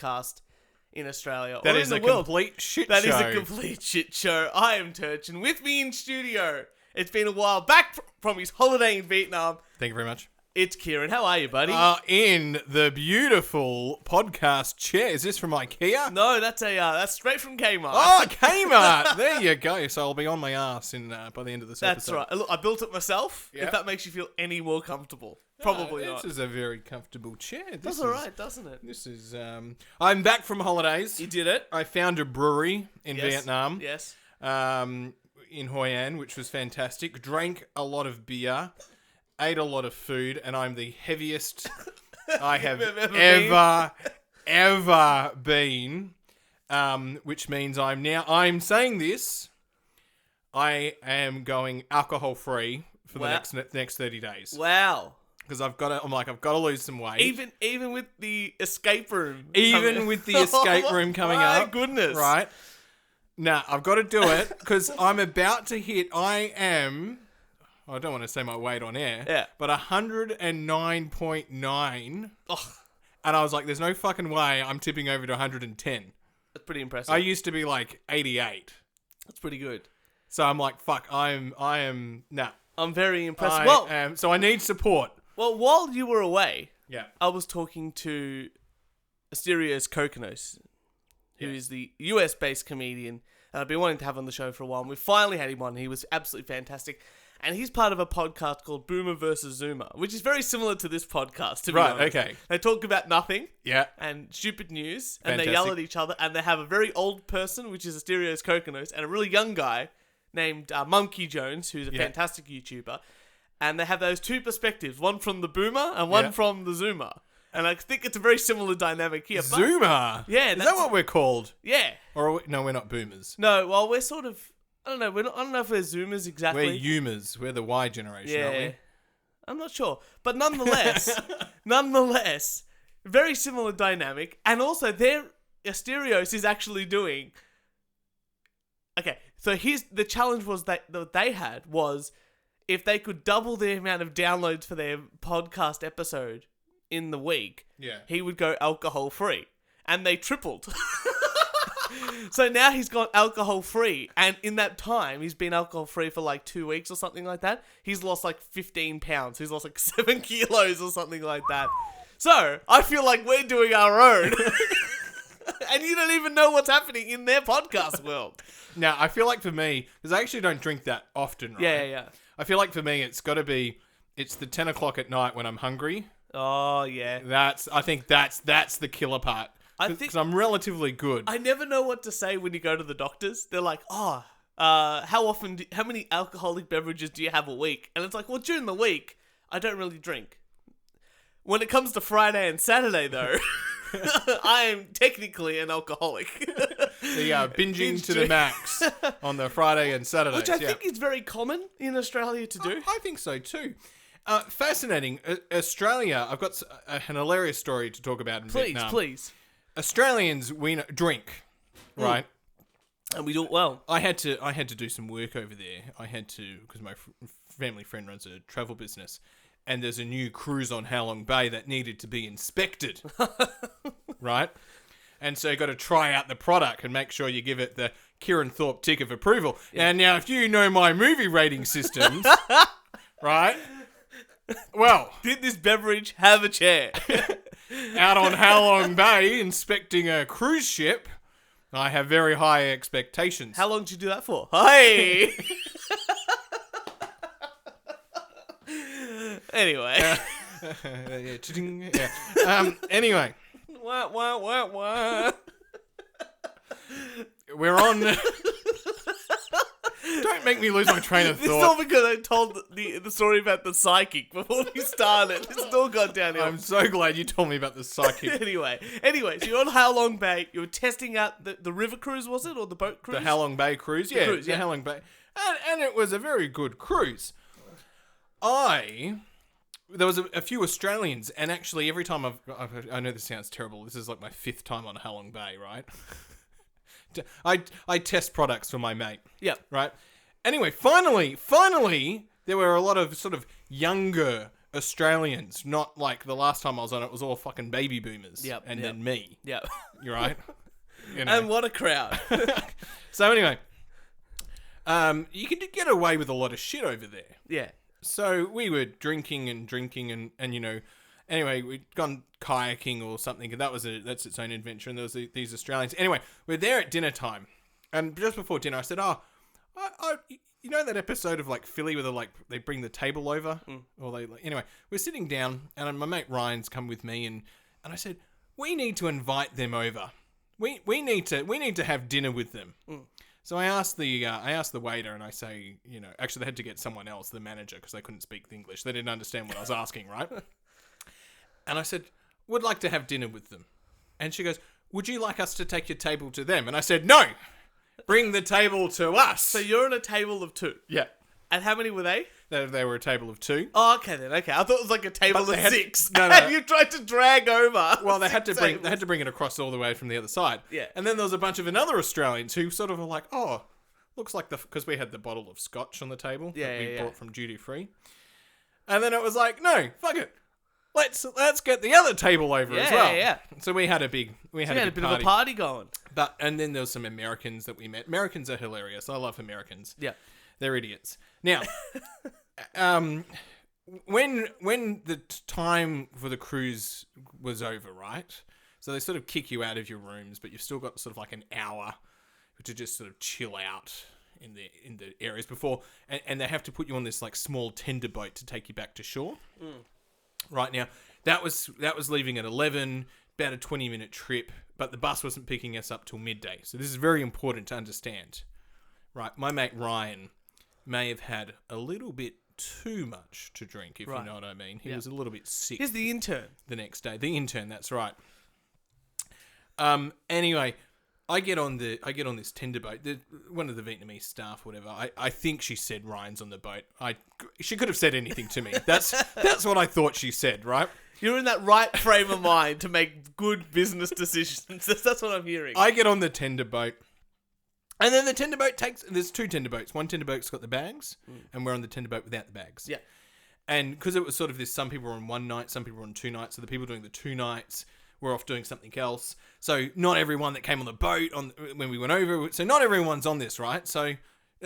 podcast in Australia. That or is in a the world. complete shit That show. is a complete shit show. I am Turch, and with me in studio, it's been a while, back from his holiday in Vietnam, Thank you very much. it's Kieran. How are you, buddy? In the beautiful podcast chair. Is this from IKEA? No, that's straight from Kmart. Oh, Kmart. There you go. So I'll be on my ass by the end of this That's episode. right. Look, I built it myself. Yeah. If that makes you feel any more comfortable. Probably not. This is a very comfortable chair. That's alright, doesn't it? This is. I'm back from holidays. You did it. I found a brewery in Vietnam. Yes. In Hoi An, which was fantastic. Drank a lot of beer. Ate a lot of food, and I'm the heaviest I have ever been. Which means I'm saying this. I am going alcohol free for the next 30 days. Wow. Because I've got to lose some weight. Even with the escape room. With the escape room coming up. My goodness. Right. Nah, I've got to do it because I'm about to hit. I don't want to say my weight on air. Yeah. But 109.9. Oh, And I was like, there's no fucking way I'm tipping over to 110. that's pretty impressive. I used to be like 88. That's pretty good. So I'm like, fuck, I am, nah. I'm very impressed. So I need support. Well, while you were away, Yeah. I was talking to Asterios Kokonos, who is the US-based comedian. I've been wanting to have on the show for a while, and we finally had him on. He was absolutely fantastic. And he's part of a podcast called Boomer versus Zoomer, which is very similar to this podcast, to be honest. Okay. They talk about nothing Yeah. and stupid news, and they Fantastic. yell at each other, and they have a very old person, which is Asterios Kokonos, and a really young guy named Monkey Jones, who's a fantastic YouTuber. And they have those two perspectives, one from the Boomer and one from the Zoomer. And I think it's a very similar dynamic here. But, Zoomer? Yeah. Is that what we're called? Yeah. Or no, we're not boomers. No, well, we're sort of... I don't know. I don't know if we're Zoomers exactly. We're Yoomers. We're the Y generation, aren't we? I'm not sure. But nonetheless, very similar dynamic. And also, Asterios is actually doing... Okay, so the challenge was that they had was if they could double the amount of downloads for their podcast episode in the week, he would go alcohol free. And they tripled. So now he's gone alcohol free, and in that time he's been alcohol free for like 2 weeks or something like that. He's lost like 15 pounds. He's lost like 7 kilos or something like that. So I feel like we're doing our own, and you don't even know what's happening in their podcast world. Now I feel like for me, because I actually don't drink that often, right? Yeah. I feel like for me, it's got to be. It's the 10 o'clock at night when I'm hungry. Oh yeah. I think that's the killer part. Because I'm relatively good. I never know what to say when you go to the doctors. They're like, how many alcoholic beverages do you have a week? And it's like, well, during the week, I don't really drink. When it comes to Friday and Saturday, though, I am technically an alcoholic. Binging to the max on the Friday and Saturday. Which I think is very common in Australia to do. I think so, too. Fascinating. Australia, I've got an hilarious story to talk about in Vietnam. Please. Australians, we drink, right? And we do it well. I had to do some work over there. I had to, because my family friend runs a travel business, and there's a new cruise on Halong Bay that needed to be inspected, right? And so you got to try out the product and make sure you give it the Kieran Thorpe tick of approval. Yeah. And now, if you know my movie rating systems, right? Well, did this beverage have a chair? Out on Halong Bay inspecting a cruise ship, I have very high expectations. How long did you do that for? Hey! Anyway. Anyway. Wah. We're on... Don't make me lose my train of thought. It's all because I told the story about the psychic before we started. It's all gone downhill. I'm so glad you told me about the psychic. Anyway, so you're on Halong Bay. You were testing out the river cruise, was it? Or the boat cruise? The Halong Bay cruise? Yeah, cruise, the Halong Bay. And it was a very good cruise. There was a few Australians, and actually every time I know this sounds terrible. This is like my 5th time on Halong Bay, right? I test products for my mate. Yeah. Right? Anyway, finally, there were a lot of sort of younger Australians, not like the last time I was on it was all fucking baby boomers. Yep, And yep. then me. Yeah. You're right. You know. And what a crowd. So anyway, you can get away with a lot of shit over there. Yeah. So we were drinking and you know, anyway, we'd gone kayaking or something, and that's its own adventure. And there was these Australians. Anyway, we're there at dinner time, and just before dinner, I said, you know that episode of like Philly where they bring the table over, or anyway, we're sitting down, and my mate Ryan's come with me, and I said, we need to invite them over. We need to have dinner with them. So I asked the waiter, and I say, you know, actually they had to get someone else, the manager, because they couldn't speak English. They didn't understand what I was asking, right? And I said, would like to have dinner with them. And she goes, would you like us to take your table to them? And I said, no, bring the table to us. So you're on a table of 2. Yeah. And how many were they? They were a table of 2. Oh, okay then. Okay, I thought it was like a table But of they had- 6. no. And you tried to drag over. Well, they had to tables. bring it across all the way from the other side. Yeah. And then there was a bunch of another Australians who sort of were like, oh, looks like because we had the bottle of scotch on the table that we bought from duty free. And then it was like, no, fuck it. Let's get the other table over as well. Yeah. So we had a bit of a party going. And then there was some Americans that we met. Americans are hilarious. I love Americans. Yeah. They're idiots. Now, when the time for the cruise was over, right? So they sort of kick you out of your rooms, but you've still got sort of like an hour to just sort of chill out in the areas before, and they have to put you on this like small tender boat to take you back to shore. Right now, that was leaving at 11, about a 20-minute trip, but the bus wasn't picking us up till midday. So this is very important to understand. Right, my mate Ryan may have had a little bit too much to drink, if you know what I mean. He was a little bit sick. Here's the intern. The next day. The intern, that's right. Anyway, I get on this tender boat. One of the Vietnamese staff, whatever. I think she said Ryan's on the boat. She could have said anything to me. That's what I thought she said, right? You're in that right frame of mind to make good business decisions. That's what I'm hearing. I get on the tender boat. And then the tender boat there's 2 tender boats. One tender boat's got the bags, and we're on the tender boat without the bags. Yeah. And because it was sort of this, some people were on 1 night, some people were on 2 nights. So the people doing the 2 nights were off doing something else. So not everyone that came on the boat when we went over, so not everyone's on this, right? So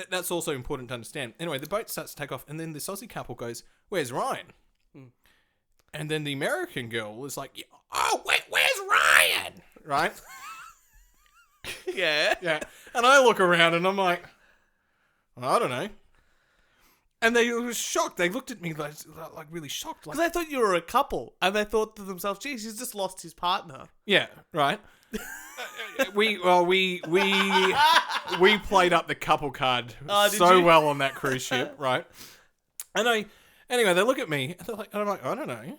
that's also important to understand. Anyway, the boat starts to take off, and then this Aussie couple goes, where's Ryan? And then the American girl is like, oh, where's Ryan? Right? Yeah. Yeah. And I look around and I'm like, I don't know. And they were shocked. They looked at me like really shocked. Like, Because I thought you were a couple, and they thought to themselves, geez, he's just lost his partner. yeah, right. We played up the couple card so well on that cruise ship, right? And anyway, they look at me and I'm like, I don't know. And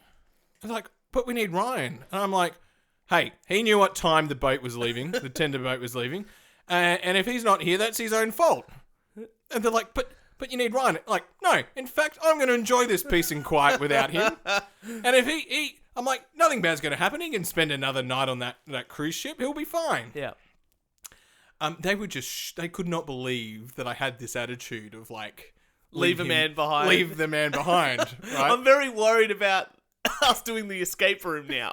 they're like, but we need Ryan. And I'm like, hey, he knew what time the boat was leaving, the tender boat was leaving, and if he's not here, that's his own fault. And they're like, but you need Ryan. Like, no, in fact, I'm going to enjoy this peace and quiet without him. And if I'm like, nothing bad's going to happen. He can spend another night on that cruise ship. He'll be fine. Yeah. They were just, they could not believe that I had this attitude of like, Leave a man behind. Leave the man behind, right? I'm very worried about us doing the escape room now.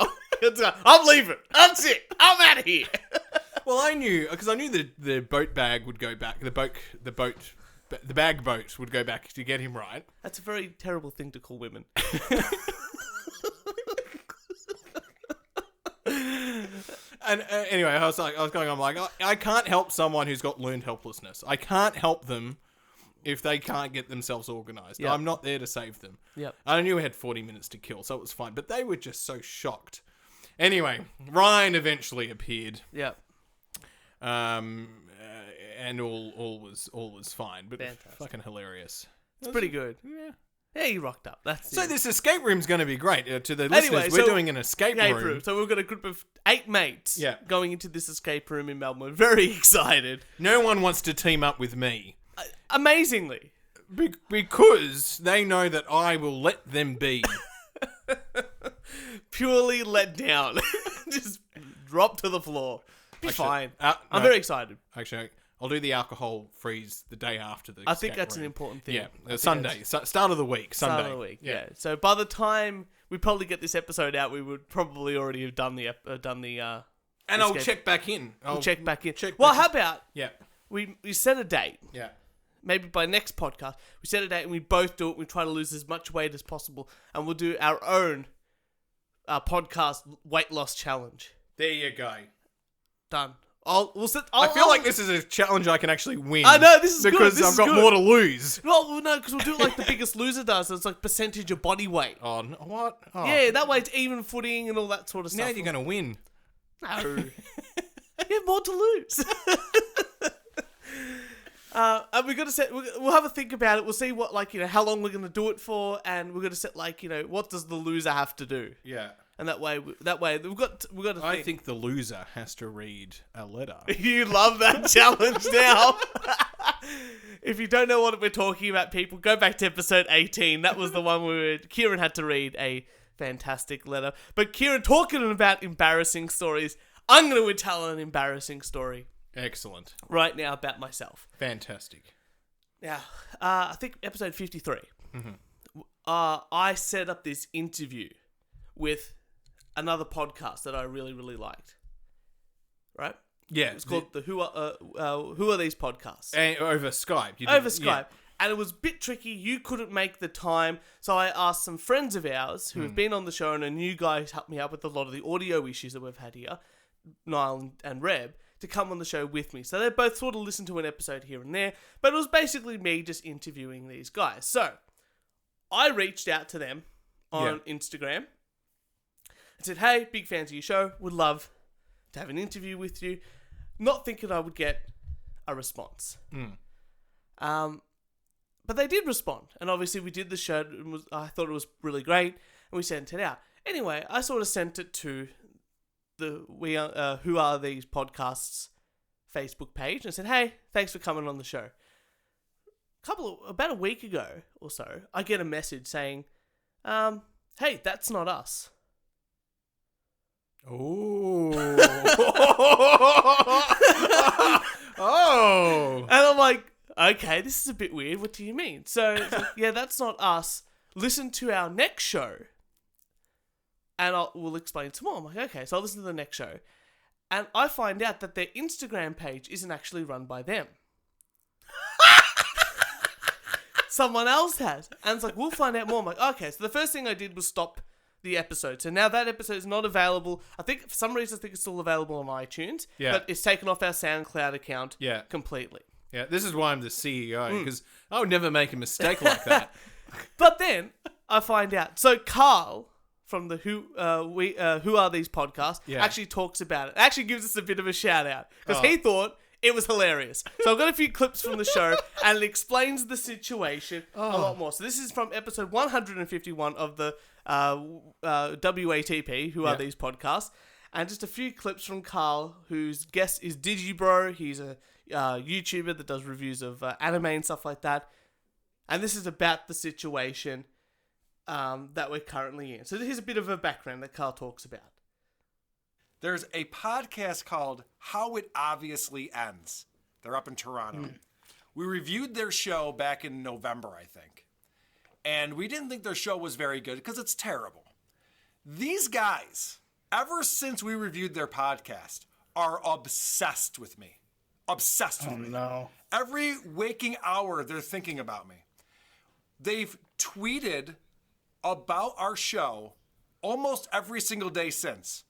I'm leaving. That's it. I'm out of here. Well, I knew, because I knew the boat bag would go back. The bag boat would go back to get him right. That's a very terrible thing to call women. And anyway, I'm like, I can't help someone who's got learned helplessness. I can't help them if they can't get themselves organised. Yep. I'm not there to save them. Yep. I knew we had 40 minutes to kill, so it was fine. But they were just so shocked. Anyway, Ryan eventually appeared. Yeah. And all was fine. But Fantastic. fucking hilarious. It's pretty good. Yeah. Yeah, you rocked up. So this escape room's going to be great. To the Anyway, listeners, we're doing an escape Escape room. room. So we've got a group of 8 mates Yeah. going into this escape room in Melbourne. We're very excited. No one wants to team up with me. Amazingly. Because they know that I will let them be. Purely let down. Just drop to the floor. Be fine. No, I'm very excited. Actually, I'll do the alcohol freeze the day after the I think skate that's an room. important thing. Yeah, Sunday. Start of the week. Sunday. Start of the week, yeah. So by the time we probably get this episode out, we would probably already have done the And I'll check back in. We'll check back in. check Well, back how about Yeah. we set a date? Yeah. Maybe by next podcast, we set a date and we both do it. We try to lose as much weight as possible, and we'll do our own podcast weight loss challenge. There you go. Done. I feel like this is a challenge I can actually win. I know, this is good. Because This I've is got good. more to lose. Well, no, because we'll do it like the Biggest Loser does. So it's like percentage of body weight. Oh, what? Oh. Yeah, that way it's even footing and all that sort of Now stuff. you're going to win. No. You have more to lose. And we're gonna we'll have a think about it. We'll see what, like, how long we're gonna do it for, and we're gonna set, like, what does the loser have to do? Yeah. And that way we've got to I think the loser has to read a letter. You love that challenge now. If you don't know what we're talking about, people, go back to episode 18. That was the one where Kieran had to read a fantastic letter. But Kieran, talking about embarrassing stories, I'm going to tell an embarrassing story Excellent. right now about myself. Fantastic. Now, I think episode 53. I set up this interview with another podcast that I really, really liked. Right? Yeah. It's called the Who Are These Podcasts? Over Skype. Over Skype. And it was a bit tricky. You couldn't make the time. So I asked some friends of ours who have been on the show, and a new guy who's helped me out with a lot of the audio issues that we've had here, Niall and Reb, to come on the show with me. So they both sort of listened to an episode here and there, but it was basically me just interviewing these guys. So I reached out to them on Instagram and said, hey, big fans of your show, would love to have an interview with you. Not thinking I would get a response. But they did respond. And obviously we did the show. I thought it was really great, and we sent it out. Anyway, I sort of sent it to the Who Are These Podcasts Facebook page and said, hey, thanks for coming on the show. About a week ago or so, I get a message saying, hey, that's not us. Oh. Oh. And I'm like, okay, this is a bit weird. What do you mean? So, it's like, yeah, that's not us. Listen to our next show, and we'll explain some more. I'm like, okay, so I'll listen to the next show. And I find out that their Instagram page isn't actually run by them. Someone else has. And it's like, we'll find out more. I'm like, okay. So the first thing I did was stop the episode. So now that episode is not available. I think, for some reason, it's still available on iTunes. Yeah. But it's taken off our SoundCloud account completely. Yeah, this is why I'm the CEO, because I would never make a mistake like that. But then I find out. So Carl from the Who Are These Podcasts actually talks about it. Actually gives us a bit of a shout out because he thought it was hilarious. So I've got a few clips from the show, and it explains the situation a lot more. So this is from episode 151 of the WATP, Who Are These Podcasts, and just a few clips from Carl, whose guest is Digibro. He's a YouTuber that does reviews of anime and stuff like that. And this is about the situation that we're currently in. So here's a bit of a background that Carl talks about. There's a podcast called How It Obviously Ends. They're up in Toronto. We reviewed their show back in November, I think. And we didn't think their show was very good because it's terrible. These guys, ever since we reviewed their podcast, are obsessed with me. Obsessed with me. No. Every waking hour, they're thinking about me. They've tweeted about our show almost every single day since.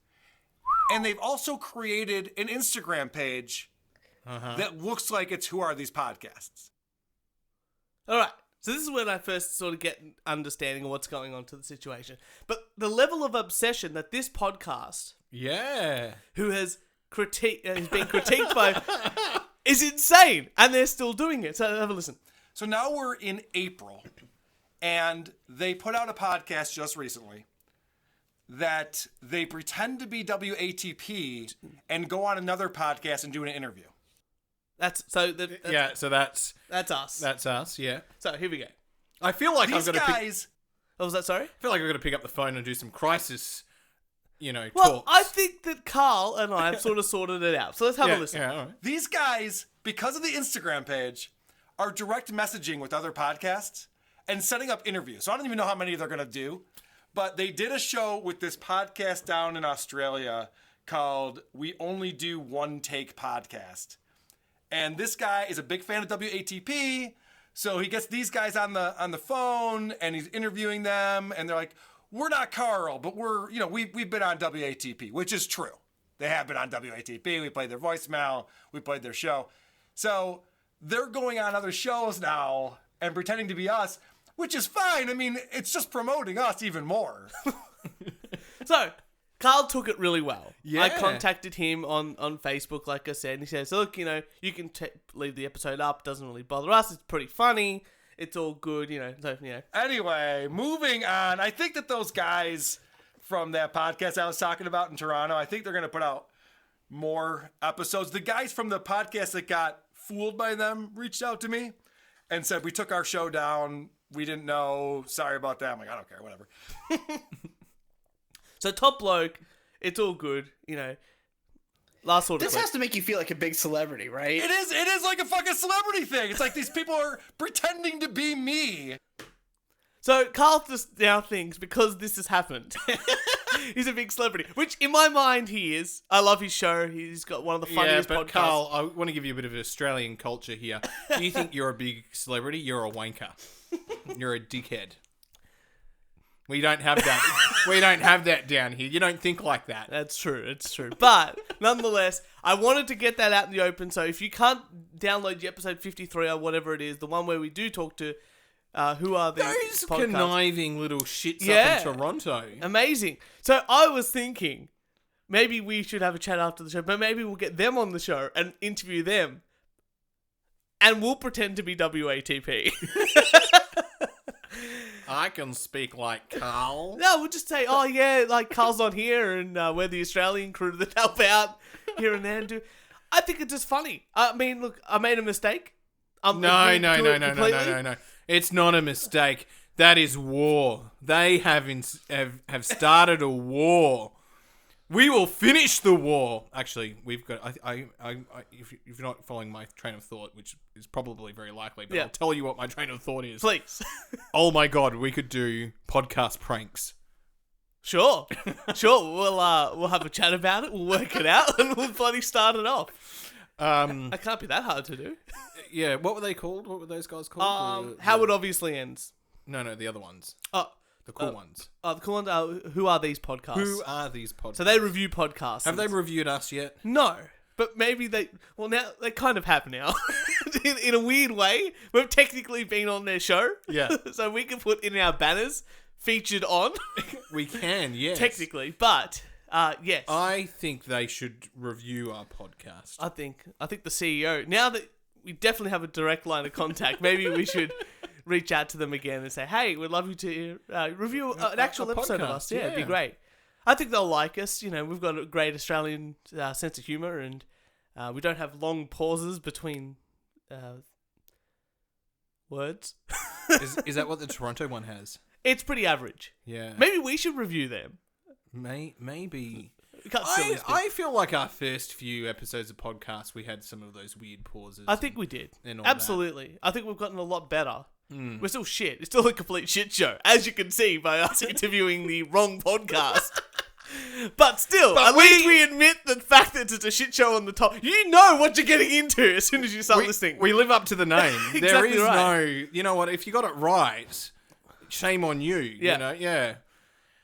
And they've also created an Instagram page that looks like it's Who Are These Podcasts. All right. So this is when I first sort of get an understanding of what's going on to the situation. But the level of obsession that this podcast, who has been critiqued by, is insane. And they're still doing it. So have a listen. So now we're in April, and they put out a podcast just recently that they pretend to be WATP and go on another podcast and do an interview. That's so that's us. That's us, yeah. So here we go. I feel like These I've got to guys... Oh, was that sorry? I feel like I've got to pick up the phone and do some crisis, Well, talks. I think that Carl and I have sort of sorted it out. So let's have a listen. Yeah, all right. These guys because of the Instagram page, are direct messaging with other podcasts and setting up interviews. So I don't even know how many they're going to do, but they did a show with this podcast down in Australia called We Only Do One Take Podcast. And this guy is a big fan of WATP, so he gets these guys on the phone and he's interviewing them, and they're like, "We're not Carl, but we've been on WATP," which is true. They have been on WATP. We played their voicemail. We played their show. So they're going on other shows now and pretending to be us, which is fine. I mean, it's just promoting us even more. So, Carl took it really well. Yeah. I contacted him on Facebook, like I said, and he says, look, you can leave the episode up. Doesn't really bother us. It's pretty funny. It's all good, So, Anyway, moving on. I think that those guys from that podcast I was talking about in Toronto, I think they're going to put out more episodes. The guys from the podcast that got fooled by them reached out to me and said, "We took our show down. We didn't know. Sorry about that." I'm like, I don't care. Whatever. So, Top Bloke, it's all good, Last sort of This has to make you feel like a big celebrity, right? It is like a fucking celebrity thing. It's like these people are pretending to be me. So, Carl just now thinks, because this has happened, he's a big celebrity. Which, in my mind, he is. I love his show. He's got one of the funniest but podcasts. Carl, I want to give you a bit of Australian culture here. Do you think you're a big celebrity? You're a wanker. You're a dickhead. We don't have that. We don't have that down here. You don't think like that. That's true. It's true. But, nonetheless, I wanted to get that out in the open. So, if you can't download the episode 53 or whatever it is, the one where we do talk to who are these Those podcasts. conniving little shits Yeah. up in Toronto. Amazing. So I was thinking, maybe we should have a chat after the show, but maybe we'll get them on the show and interview them. And we'll pretend to be WATP. I can speak like Carl. No, we'll just say, oh yeah, like Carl's on here and we're the Australian crew that help out here and there and do. I think it's just funny. I mean, look, I made a mistake. No. It's not a mistake. That is war. They have started a war. We will finish the war. Actually, we've got. If you're not following my train of thought, which is probably very likely, but Yeah. I'll tell you what my train of thought is. Please. Oh my god, we could do podcast pranks. Sure. We'll have a chat about it. We'll work it out and we'll bloody start it off. That can't be that hard to do. Yeah, what were they called? What were those guys called? How it obviously ends. No, the other ones. Oh, The cool ones. the cool ones. Who are these podcasts? Who are these podcasts? So they review podcasts. Have they reviewed us yet? No, but maybe they. Well, now they kind of have now. in a weird way, we've technically been on their show. Yeah. So we can put in our banners featured on. We can, yes. Technically, but yes. I think they should review our podcast. I think the CEO. Now that we definitely have a direct line of contact, maybe we should reach out to them again and say, "Hey, we'd love you to review an actual a episode of podcast, us." Yeah, it'd be yeah. great. I think they'll like us. We've got a great Australian sense of humour, and we don't have long pauses between words. Is that what the Toronto one has? It's pretty average. Yeah. Maybe we should review them. Maybe. We can't silly speak. I feel like our first few episodes of podcasts, we had some of those weird pauses. I think we did. and all Absolutely. I think we've gotten a lot better. We're still shit. It's still a complete shit show, as you can see by us interviewing the wrong podcast. But still, at least we admit the fact that it's a shit show on the top. You know what you're getting into as soon as you start listening. We live up to the name. There Exactly is right. no... You know what? If you got it right, shame on you. Yeah. You know? Yeah.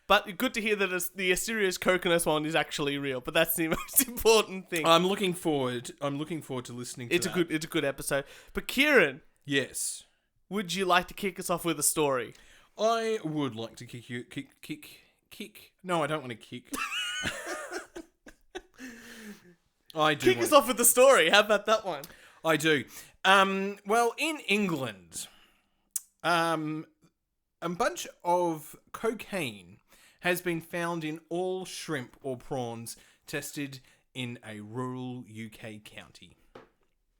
But good to hear that the Asterios Coconut one is actually real. But that's the most important thing. I'm looking forward to listening to It's that. a good episode. But Kieran, Yes. would you like to kick us off with a story? I would like to kick. No, I don't want to kick. I do. Kick us off with the story. How about that one? I do. Well, in England, a bunch of cocaine has been found in all shrimp or prawns tested in a rural UK county.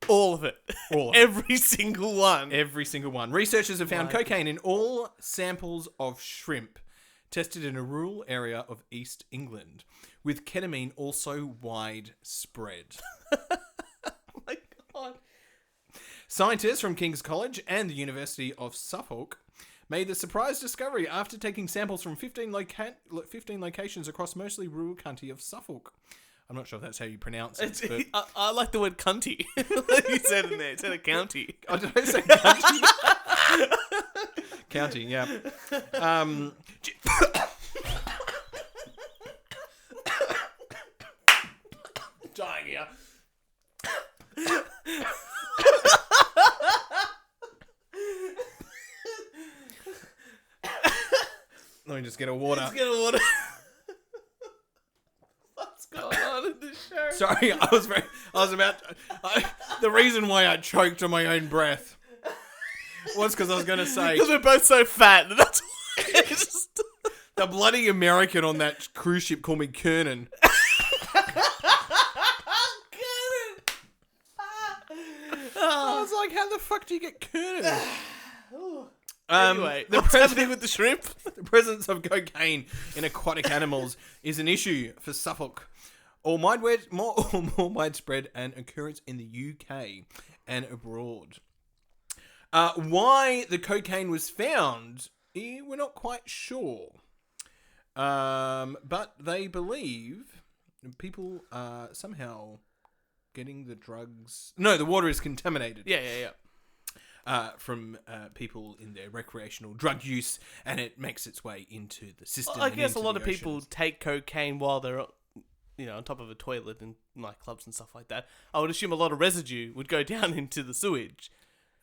All of it. All of it. Every single one. Every single one. Researchers have found Right. cocaine in all samples of shrimp tested in a rural area of East England, with ketamine also widespread. Oh my God. Scientists from King's College and the University of Suffolk made the surprise discovery after taking samples from 15 locations across mostly rural county of Suffolk. I'm not sure if that's how you pronounce it. But... I like the word cunty. You said in there. It said a county. Oh, did I say county? County, yeah. Dying here. Let me just get a water. Let's get a water. What's going on in this show? Sorry, the reason why I choked on my own breath was because I was going to say... Because we're both so fat. That's why. Just... The bloody American on that cruise ship called me Kieran. I was like, how the fuck do you get Kieran? Anyway, what's happening with the shrimp? The presence of cocaine in aquatic animals is an issue for Suffolk. More widespread and occurrence in the UK and abroad. Why the cocaine was found, we're not quite sure. But they believe people are somehow getting the drugs... No, the water is contaminated. Yeah. From people in their recreational drug use, and it makes its way into the system. I guess a lot of people take cocaine while they're, on top of a toilet in nightclubs and stuff like that. I would assume a lot of residue would go down into the sewage.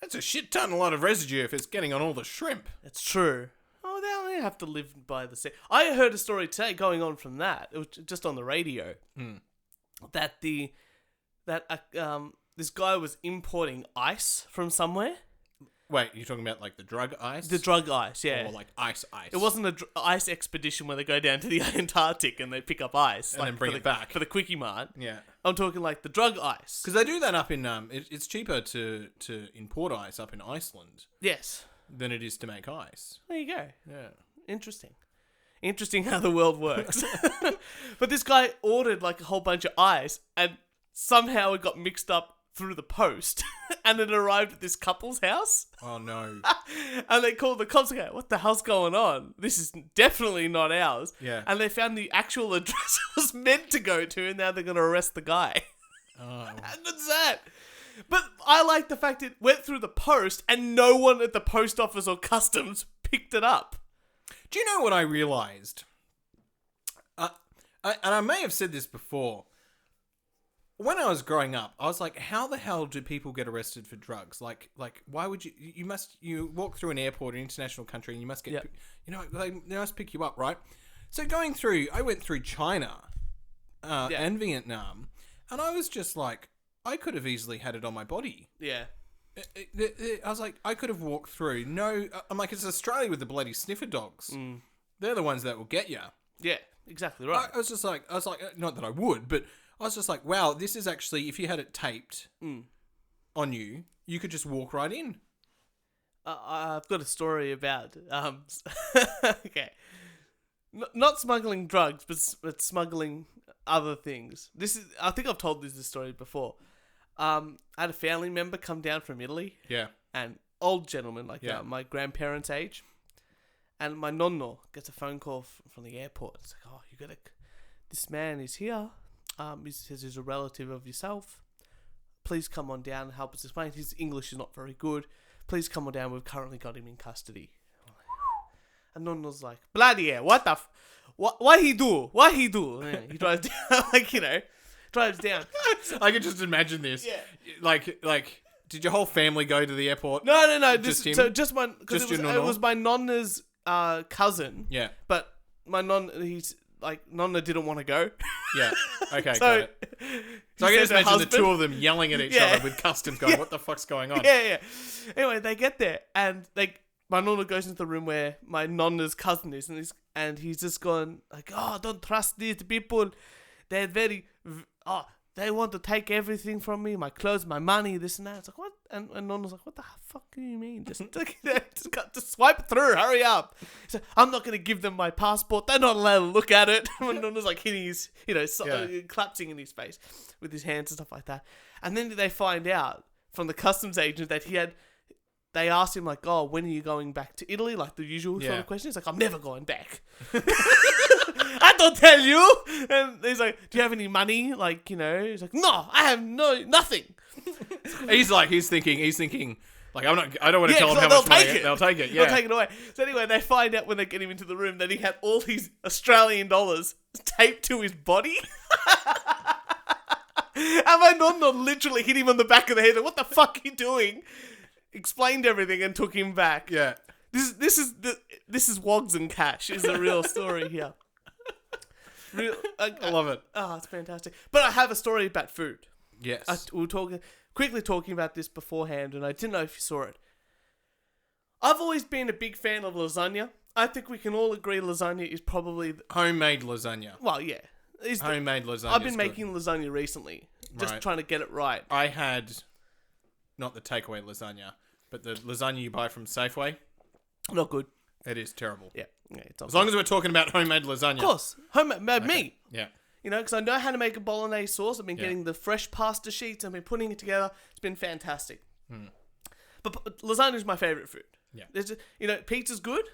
That's a shit ton, a lot of residue if it's getting on all the shrimp. It's true. Oh, they only have to live by the sea. I heard a story today going on from that. It was just on the radio. That this guy was importing ice from somewhere. Wait, you're talking about like the drug ice? The drug ice, yeah. Or like ice. It wasn't an ice expedition where they go down to the Antarctic and they pick up ice. And then bring it back. For the Quickie Mart. Yeah. I'm talking like the drug ice. Because they do that up in... it's cheaper to import ice up in Iceland. Yes. Than it is to make ice. There you go. Yeah. Interesting how the world works. But this guy ordered like a whole bunch of ice and somehow it got mixed up through the post and it arrived at this couple's house. Oh no. And they called the cops and go, what the hell's going on? This is definitely not ours. Yeah. And they found the actual address it was meant to go to and now they're going to arrest the guy. Oh. And that's that. But I like the fact it went through the post and no one at the post office or customs picked it up. Do you know what I realised? And I may have said this before. When I was growing up, I was like, how the hell do people get arrested for drugs? Like, why would you walk through an airport in an international country and you must get, they must pick you up, right? So I went through China and Vietnam, and I was just like, I could have easily had it on my body. Yeah. I was like, I could have walked through. No, I'm like, it's Australia with the bloody sniffer dogs. Mm. They're the ones that will get you. Yeah, exactly right. I was like, not that I would, but I was just like, wow, this is actually, if you had it taped on you, you could just walk right in. I've got a story about, okay, not smuggling drugs, but smuggling other things. I think I've told this story before. I had a family member come down from Italy. Yeah. An old gentleman, my grandparents' age. And my nonno gets a phone call from the airport. It's like, this man is here. He says he's a relative of yourself. Please come on down and help us explain. His English is not very good. Please come on down. We've currently got him in custody. And nonno's like, bloody hell, what the what he do? What he do? Yeah, he drives down, drives down. I can just imagine this. Yeah. Like, did your whole family go to the airport? No. Just him? So just my, because Just it was my nonna's cousin. Yeah. But my nonna didn't want to go. Yeah. Okay, So, got it. So I can just imagine husband, the two of them yelling at each other with customs going, what the fuck's going on? Yeah. Anyway, they get there and my nonna goes into the room where my nonna's cousin is and he's just going like, oh, don't trust these people. They're they want to take everything from me, my clothes, my money, this and that. It's like, what? And Nonna's like, what the fuck do you mean? Just swipe through, hurry up. So I'm not going to give them my passport. They're not allowed to look at it. And Nonna's like hitting his, collapsing in his face with his hands and stuff like that. And then they find out from the customs agent that they asked him, like, oh, when are you going back to Italy? Like the usual sort Yeah. of question. He's like, I'm never going back. I don't tell you. And he's like, do you have any money? Like, he's like, no, I have nothing. He's thinking, like, I don't want to Yeah, tell them 'cause how they'll much money take it. they'll take it. They'll Yeah. take it away. So anyway, they find out when they get him into the room that he had all these Australian dollars taped to his body. And my nonna literally hit him on the back of the head. Like, what the fuck are you doing? Explained everything and took him back. Yeah. This is Wogs and Cash is the real story here. I love it. Oh, it's fantastic. But I have a story about food. Yes. We were quickly talking about this beforehand, and I didn't know if you saw it. I've always been a big fan of lasagna. I think we can all agree lasagna is probably... Homemade lasagna. Well, yeah. Homemade lasagna. I've been making lasagna recently. Just Right. trying to get it right. I had, not the takeaway lasagna, but the lasagna you buy from Safeway. Not good. It is terrible. Yeah. It's not As long as we're talking about homemade lasagna. Of course. Me. Yeah. Because I know how to make a bolognese sauce. I've been getting the fresh pasta sheets. I've been putting it together. It's been fantastic. But lasagna is my favorite food. Yeah. There's pizza's good,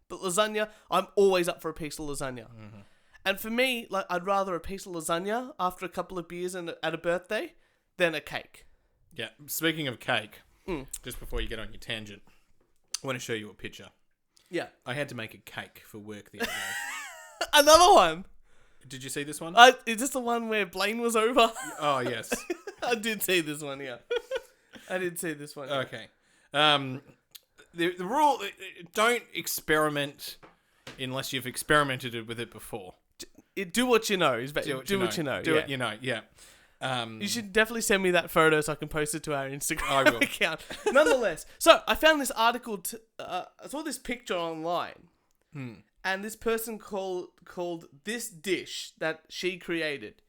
but lasagna, I'm always up for a piece of lasagna. And for me, like, I'd rather a piece of lasagna after a couple of beers and at a birthday than a cake. Yeah. Speaking of cake, just before you get on your tangent, I want to show you a picture. Yeah. I had to make a cake for work the other day. Another one. Did you see this one? Is this the one where Blaine was over? Oh, yes. I did see this one, yeah. I did see this one. Okay. The rule, don't experiment unless you've experimented with it before. Do what you know. Do what you know. Do what you know, yeah. You should definitely send me that photo so I can post it to our Instagram I will. account. Nonetheless, so I found this article. I saw this picture online, and this person called this dish that she created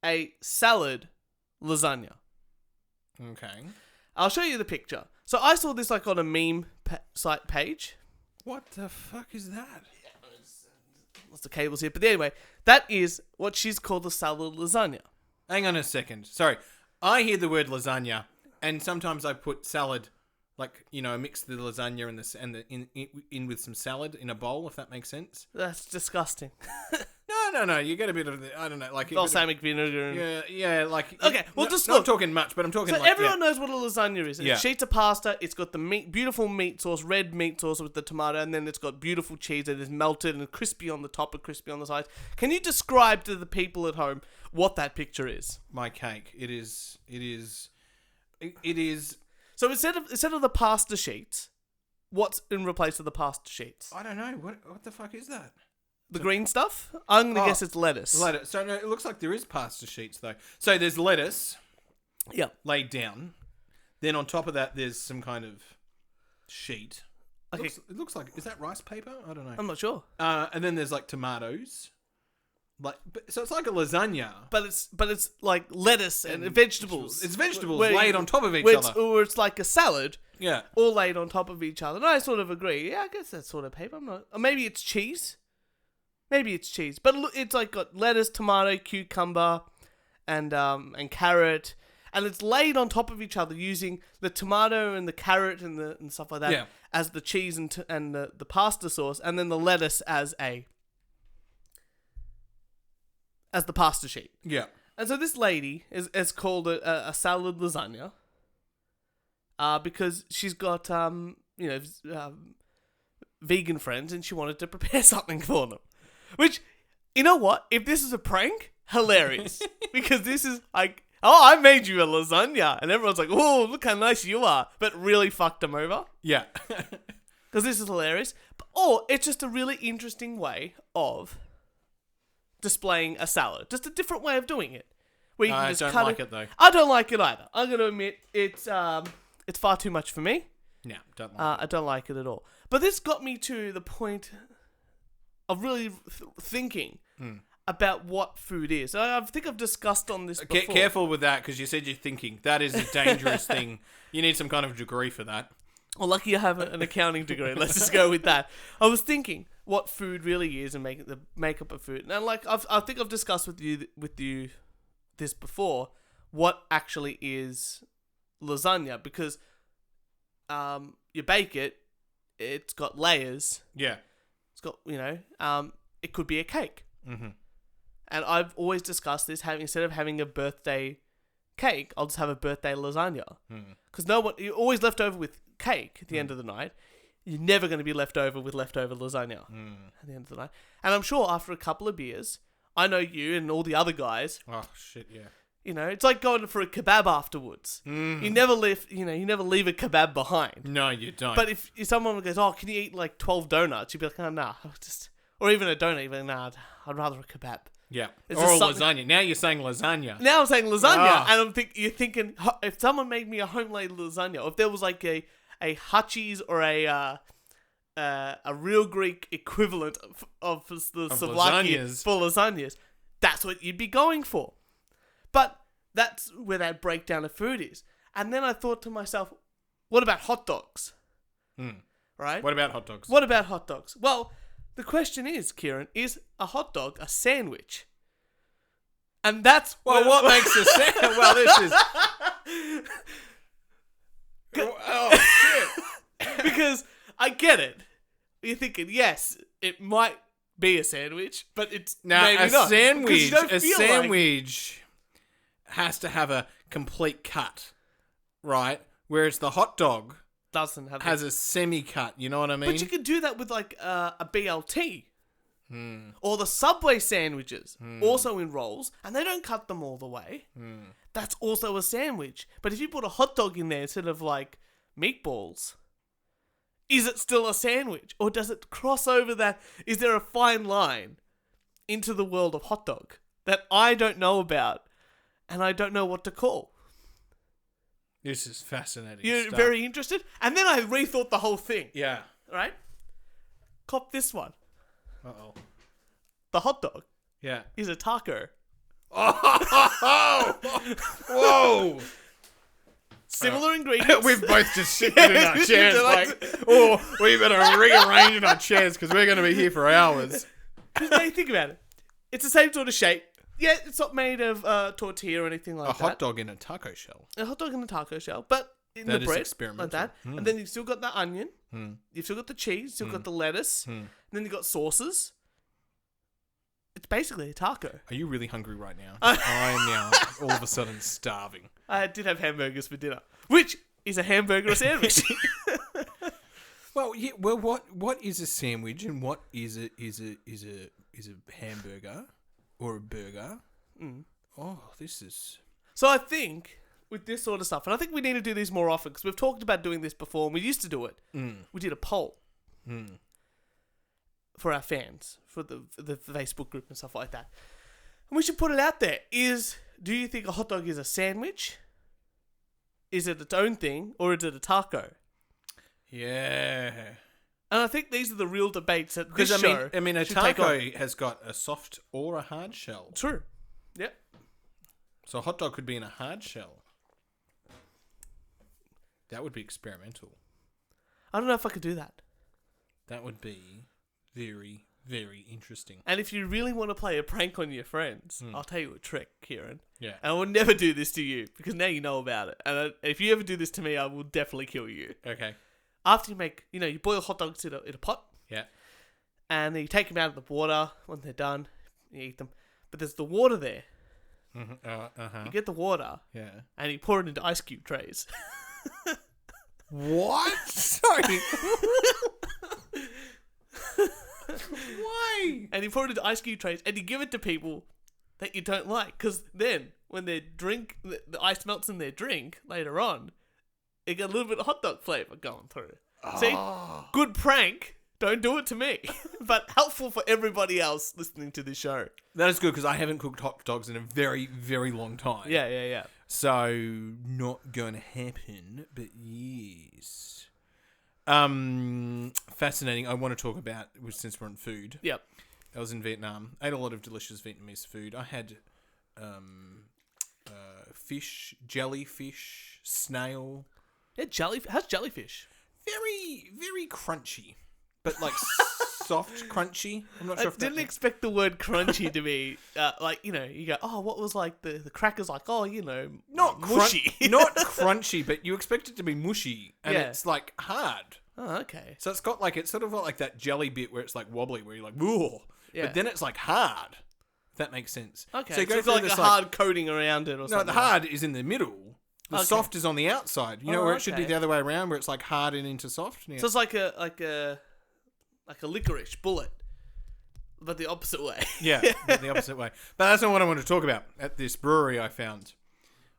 a salad lasagna. Okay. I'll show you the picture. So I saw this like on a meme site page. What the fuck is that? Lots of cables here, but anyway, that is what she's called a salad lasagna. Hang on a second. Sorry. I hear the word lasagna, and sometimes I put salad, like, mix the lasagna in with some salad in a bowl, if that makes sense. That's disgusting. No. You get a bit of the, I don't know, like... Balsamic vinegar. And... Yeah, like... Okay, well, just not look. talking much, but I'm talking So like... everyone knows what a lasagna is. It's Yeah. sheets of pasta. It's got the beautiful meat sauce, red meat sauce with the tomato, and then it's got beautiful cheese that is melted and crispy on the top and crispy on the sides. Can you describe to the people at home what that picture is? My cake. It is... So instead of the pasta sheets, what's in replace of the pasta sheets? I don't know. What the fuck is that? The green stuff? I'm gonna guess it's lettuce. Lettuce. So no, it looks like there is pasta sheets though. So there's lettuce Yeah. laid down. Then on top of that, there's some kind of sheet. Okay. It looks like, is that rice paper? I don't know. I'm not sure. And then there's like tomatoes. So it's like a lasagna. But it's like lettuce and vegetables. It's vegetables Where laid you- on top of each where other. Or it's like a salad. Yeah. All laid on top of each other. And I sort of agree. Yeah, I guess that's sort of paper. I'm not. Or maybe it's cheese. But look, it's like got lettuce, tomato, cucumber, and carrot, and it's laid on top of each other using the tomato and the carrot and stuff like that as the cheese and the pasta sauce, and then the lettuce as the pasta sheet. Yeah. And so this lady is called a salad lasagna. Because she's got vegan friends and she wanted to prepare something for them. Which, you know what? If this is a prank, hilarious. Because this is like, oh, I made you a lasagna. And everyone's like, oh, look how nice you are. But really fucked them over. Yeah. Because this is hilarious. Or it's just a really interesting way of displaying a salad. Just a different way of doing it. Where you can I just don't cut like it though. I don't like it either. I'm going to admit it's far too much for me. No, don't like I don't like it at all. But this got me to the point of really thinking about what food is. I think I've discussed on this before. Careful with that, because you said you're thinking. That is a dangerous thing. You need some kind of degree for that. Well, lucky I have an accounting degree. Let's just go with that. I was thinking what food really is and the makeup of food. And like I think I've discussed with you this before. What actually is lasagna because you bake it, it's got layers. Yeah. It's got, it could be a cake. Mm-hmm. And I've always discussed this, instead of having a birthday cake, I'll just have a birthday lasagna. Because you're always left over with cake at the end of the night. You're never going to be left over with leftover lasagna at the end of the night. And I'm sure after a couple of beers, I know you and all the other guys. Oh shit! Yeah. It's like going for a kebab afterwards. You never leave a kebab behind. No, you don't. But if someone goes, "Oh, can you eat like 12 donuts?" You'd be like, "Oh, nah, or even a donut." You'd be like, "Nah, I'd rather a kebab." Yeah. It's Or a just lasagna. Now you're saying lasagna. Now I'm saying lasagna, Ah. and you're thinking if someone made me a homemade lasagna, or if there was like a Hutchie's or a real Greek equivalent of the souvlaki lasagnas. for lasagnas, that's what you'd be going for. But that's where that breakdown of food is. And then I thought to myself, what about hot dogs? Right? What about hot dogs? What about hot dogs? Well, the question is, Kieran, is a hot dog a sandwich? And that's What makes a sandwich? Well, this is. Oh shit! Because I get it. You're thinking, yes, it might be a sandwich, but it's maybe a not. sandwich. 'Cause you don't A feel sandwich has to have a complete cut, right? Whereas the hot dog doesn't have has a semi-cut. You know what I mean? But you could do that with like a BLT. Or the Subway sandwiches, also in rolls, and they don't cut them all the way. That's also a sandwich. But if you put a hot dog in there instead of like meatballs, is it still a sandwich? Or does it cross over that? Is there a fine line into the world of hot dog that I don't know about and I don't know what to call? This is fascinating. You're stuff. very interested? And then I rethought the whole thing, Yeah. right? Cop this one. Uh-oh. The hot dog Yeah. is a taco. Oh! Whoa! Similar ingredients. We've both just shifted in our chairs we better rearrange in our chairs because we're going to be here for hours. Because now you think about it. It's the same sort of shape. Yeah, it's not made of tortilla or anything like that. A hot dog in a taco shell. A hot dog in a taco shell, but in That the is bread, experimental. like that. And then you've still got the onion. You've still got the cheese. Still got the lettuce. And then you've got sauces. It's basically a taco. Are you really hungry right now? I am now all of a sudden starving. I did have hamburgers for dinner, which is a hamburger sandwich. Well, yeah. Well, what is a sandwich and what is a hamburger or a burger? Oh, this is. So I think with this sort of stuff, and I think we need to do this more often because we've talked about doing this before and we used to do it. We did a poll for our fans, for the Facebook group and stuff like that. And we should put it out there. Do you think a hot dog is a sandwich? Is it its own thing or is it a taco? Yeah. And I think these are the real debates that this Because show I mean, a should take taco on. has got a soft or a hard shell. True. Yep. So a hot dog could be in a hard shell. That would be experimental. I don't know if I could do that. That would be very, very interesting. And if you really want to play a prank on your friends, I'll tell you a trick, Kieran. Yeah. And I will never do this to you because now you know about it. And if you ever do this to me, I will definitely kill you. Okay. After you make, you boil hot dogs in a pot. Yeah. And then you take them out of the water when they're done. You eat them. But there's the water there. You get the water. Yeah. And you pour it into ice cube trays. What? Sorry. Why? And you pour it into ice cube trays and you give it to people that you don't like. Because then, when the ice melts in their drink later on, it got a little bit of hot dog flavour going through. See? Good prank. Don't do it to me. But helpful for everybody else listening to this show. That is good because I haven't cooked hot dogs in a very, very long time. Yeah. So, not going to happen, but yes. Fascinating. I want to talk about, since we're on food. Yep. I was in Vietnam. Ate a lot of delicious Vietnamese food. I had fish, jellyfish, snail. Yeah, how's jellyfish? Very, very crunchy. But like soft, crunchy. I'm not sure I if didn't that expect the word crunchy to be like, you go, oh, what was like the crackers like? Oh, not mushy. not crunchy, but you expect it to be mushy, and Yeah. it's like hard. Oh, okay. So it's got like, it's sort of got like that jelly bit where it's like wobbly, where you're like, whoa. Yeah. But then it's like hard. If that makes sense. Okay, So you so go it's through like this, a hard coating around it or No, something. the hard is in the middle. The Okay. soft is on the outside. You know Oh, where it should be okay. the other way around, where it's like hard and into soft. Yeah. So it's like a licorice bullet, but the opposite way. Yeah, the opposite way. But that's not what I want to talk about. At this brewery I found,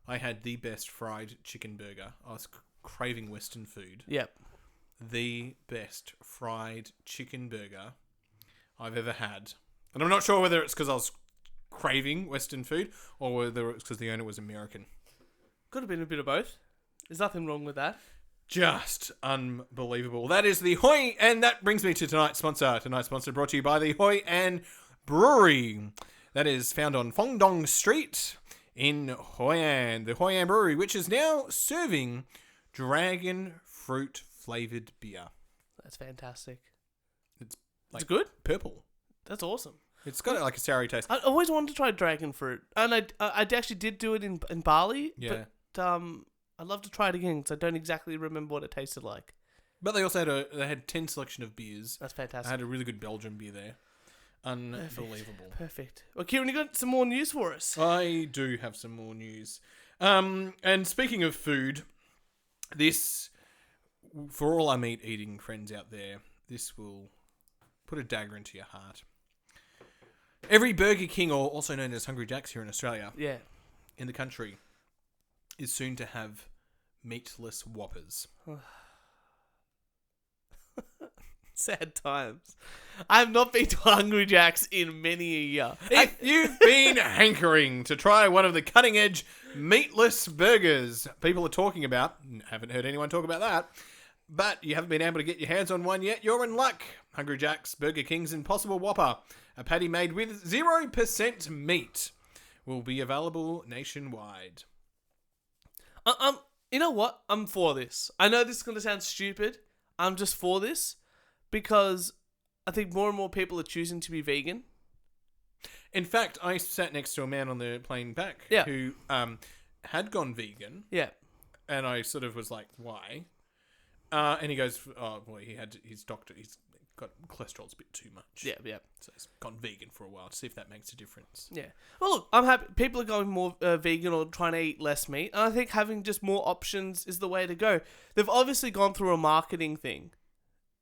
I had the best fried chicken burger. I was craving Western food. Yep. The best fried chicken burger I've ever had. And I'm not sure whether it's because I was craving Western food or whether it's because the owner was American. Could have been a bit of both. There's nothing wrong with that. Just unbelievable. That is the Hoi, and that brings me to tonight's sponsor. Tonight's sponsor brought to you by the Hoi An Brewery. That is found on Fong Dong Street in Hoi An. The Hoi An Brewery, which is now serving dragon fruit flavoured beer. That's fantastic. It's It's good. purple. That's awesome. It's got like a sour taste. I always wanted to try dragon fruit, and I actually did do it in Bali. Yeah. But I'd love to try it again because I don't exactly remember what it tasted like. But they also had 10 selection of beers. That's I fantastic. had a really good Belgian beer there. Unbelievable. Perfect. Well, Kieran, you got some more news for us? I do have some more news. And speaking of food, this, for all our meat eating friends out there, this will put a dagger into your heart. Every Burger King, or also known as Hungry Jack's here in Australia, Yeah. in the country, is soon to have meatless Whoppers. Sad times. I have not been to Hungry Jack's in many a year. If you've been hankering to try one of the cutting-edge meatless burgers people are talking about, haven't heard anyone talk about that, but you haven't been able to get your hands on one yet, you're in luck. Hungry Jack's Burger King's Impossible Whopper, a patty made with 0% meat, will be available nationwide. You know what? I'm for this. I know this is going to sound stupid. I'm just for this because I think more and more people are choosing to be vegan. In fact, I sat next to a man on the plane back Yeah. who had gone vegan, Yeah. and I sort of was like, why? And he goes, oh, well, he had his doctor, he's got cholesterol's a bit too much. Yeah, yeah. So he's gone vegan for a while to see if that makes a difference. Yeah. Well, look, I'm happy. People are going more vegan or trying to eat less meat. And I think having just more options is the way to go. They've obviously gone through a marketing thing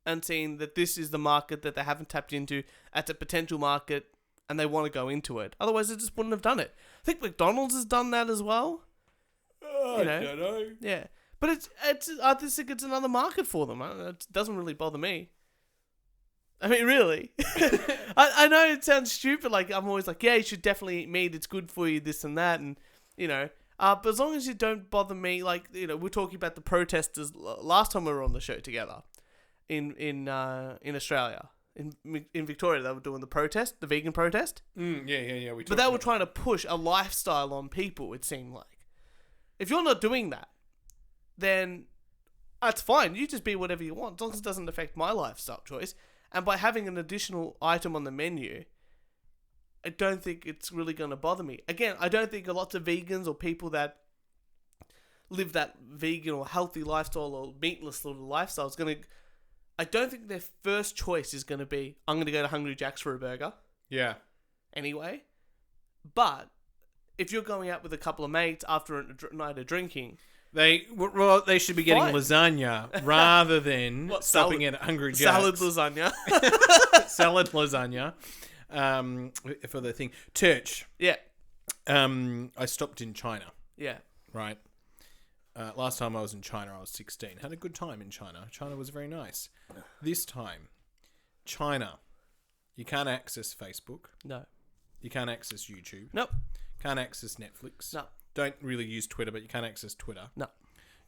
and seen that this is the market that they haven't tapped into as a potential market and they want to go into it. Otherwise, they just wouldn't have done it. I think McDonald's has done that as well. I don't know. Yeah. But I just think it's another market for them. It doesn't really bother me. I mean, really. I know it sounds stupid. Like, I'm always like, yeah, you should definitely eat meat. It's good for you, this and that. And, but as long as you don't bother me, like, we're talking about the protesters last time we were on the show together in Australia. In Victoria, they were doing the protest, the vegan protest. Yeah. But they were trying to push a lifestyle on people, it seemed like. If you're not doing that, then that's fine. You just be whatever you want, as long as it doesn't affect my lifestyle choice. And by having an additional item on the menu, I don't think it's really going to bother me. Again, I don't think lots of vegans or people that live that vegan or healthy lifestyle or meatless sort of lifestyle is going to... I don't think their first choice is going to be, I'm going to go to Hungry Jack's for a burger. Yeah. Anyway. But if you're going out with a couple of mates after a night of drinking... They should be getting lasagna rather than stopping at Hungry Jack's. Salad lasagna. Salad lasagna. For the thing. Turch. Yeah. I stopped in China. Yeah. Right. Last time I was in China, I was 16. Had a good time in China. China was very nice. This time, China, you can't access Facebook. No. You can't access YouTube. Nope. Can't access Netflix. No. Don't really use Twitter, but you can't access Twitter. No.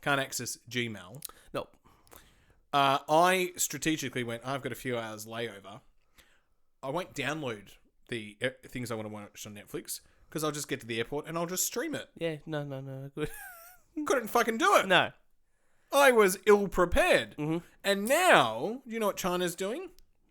Can't access Gmail. Nope. I strategically went, I've got a few hours layover. I won't download the things I want to watch on Netflix because I'll just get to the airport and I'll just stream it. Yeah, no, good. Couldn't fucking do it. No. I was ill prepared. Mm-hmm. And now, you know what China's doing?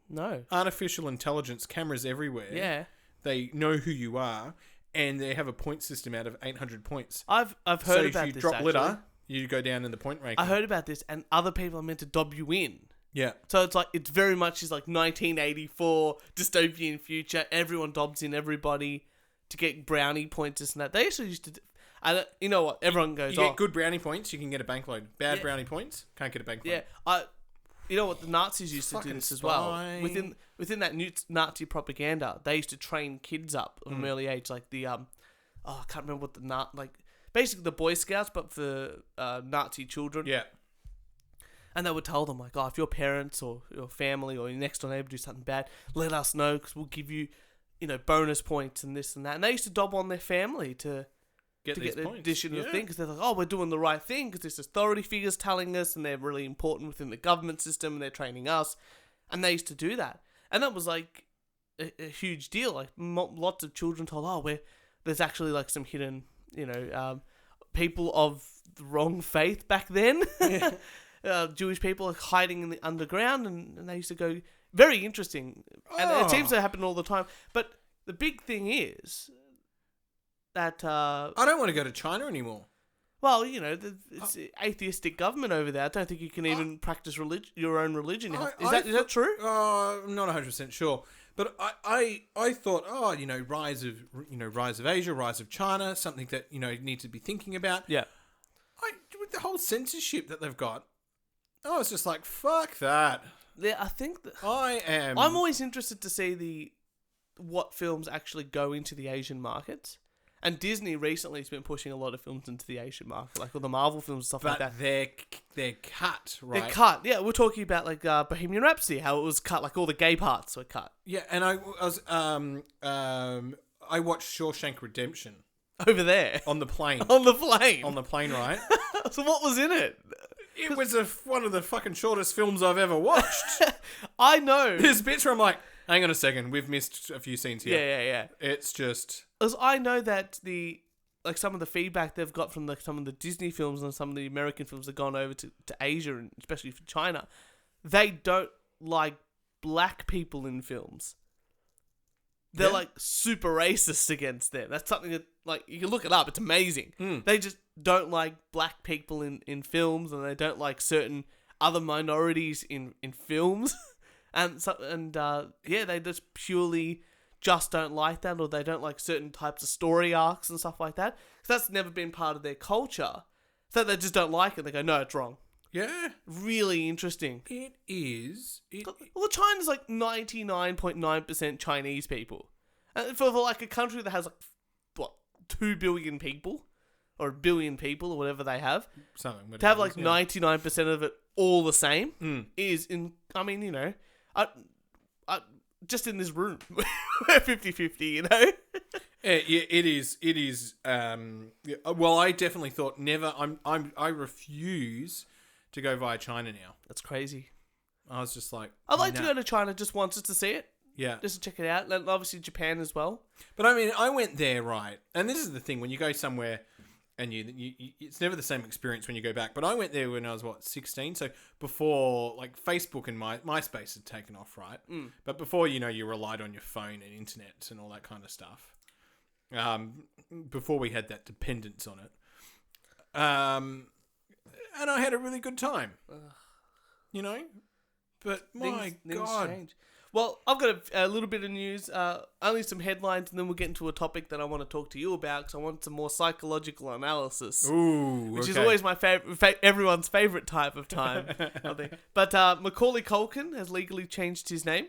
No. Artificial intelligence cameras everywhere. Yeah. They know who you are, and they have a point system out of 800 points. I've heard So about if you this. drop actually. litter, you go down in the point ranking. I heard about this, and other people are meant to dob you in. Yeah. So it's very much is like 1984 dystopian future. Everyone dobs in everybody to get brownie points, this and that. They actually used to. You know what? Everyone goes. You get good brownie points, you can get a bankload. Bad brownie points, can't get a bankload. Yeah, you know what? The Nazis used to do Fucking this as well. spy. Within that Nazi propaganda, they used to train kids up at an early age, like the I can't remember what basically the Boy Scouts, but for Nazi children. Yeah. And they would tell them, like, if your parents or your family or your next door neighbor do something bad, let us know because we'll give you, bonus points and this and that. And they used to dob on their family to Get these the points. additional Yeah. thing because they're like, we're doing the right thing because this authority figure's telling us and they're really important within the government system and they're training us. And they used to do that. And that was like a huge deal. Like lots of children told, there's actually like some hidden, people of the wrong faith back then. Jewish people are hiding in the underground and they used to go, very interesting. And it seems to happen all the time. But the big thing is that... I don't want to go to China anymore. Well, it's atheistic government over there. I don't think you can even practice your own religion. Is that true? I'm not 100% sure. But I thought, rise of Asia, rise of China, something that, need to be thinking about. Yeah. With the whole censorship that they've got, I was just like, fuck that. Yeah, I think that I'm always interested to see what films actually go into the Asian markets. And Disney recently has been pushing a lot of films into the Asian market, like all the Marvel films and stuff like that. They're cut, right? They're cut. Yeah, we're talking about like Bohemian Rhapsody, how it was cut, like all the gay parts were cut. Yeah, and I watched Shawshank Redemption Over there. on the plane. On the plane. On the plane, right? So what was in it? It was one of the fucking shortest films I've ever watched. I know. There's bits where I'm like, hang on a second, we've missed a few scenes here. Yeah. It's just... Because I know that some of the feedback they've got from some of the Disney films and some of the American films that have gone over to Asia, and especially for China, they don't like black people in films. They're like super racist against them. That's something that, like, you can look it up. It's amazing. They just don't like black people in films, and they don't like certain other minorities in films. They just purely just don't like that, or they don't like certain types of story arcs and stuff like that. So that's never been part of their culture. So they just don't like it. They go, no, it's wrong. Yeah. Really interesting. It is. Well, China's like 99.9% Chinese people. And for like a country that has 2 billion people, or 1 billion people, or whatever they have, Something. to have like 99% of it all the same is just in this room, we're 50-50, It is. Well, I definitely thought never. I refuse to go via China now. That's crazy. I was just like, I'd like to go to China just once, just to see it, yeah, just to check it out. And obviously Japan as well. But I mean, I went there, right? And this is the thing: when you go somewhere, and you it's never the same experience when you go back. But I went there when I was 16, so before like Facebook and MySpace had taken off, right? But before you relied on your phone and internet and all that kind of stuff. Before we had that dependence on it, and I had a really good time. But my God. Change. Well, I've got a little bit of news, only some headlines, and then we'll get into a topic that I want to talk to you about, because I want some more psychological analysis. Ooh, which is always my everyone's favorite type of time, I think. But Macaulay Culkin has legally changed his name.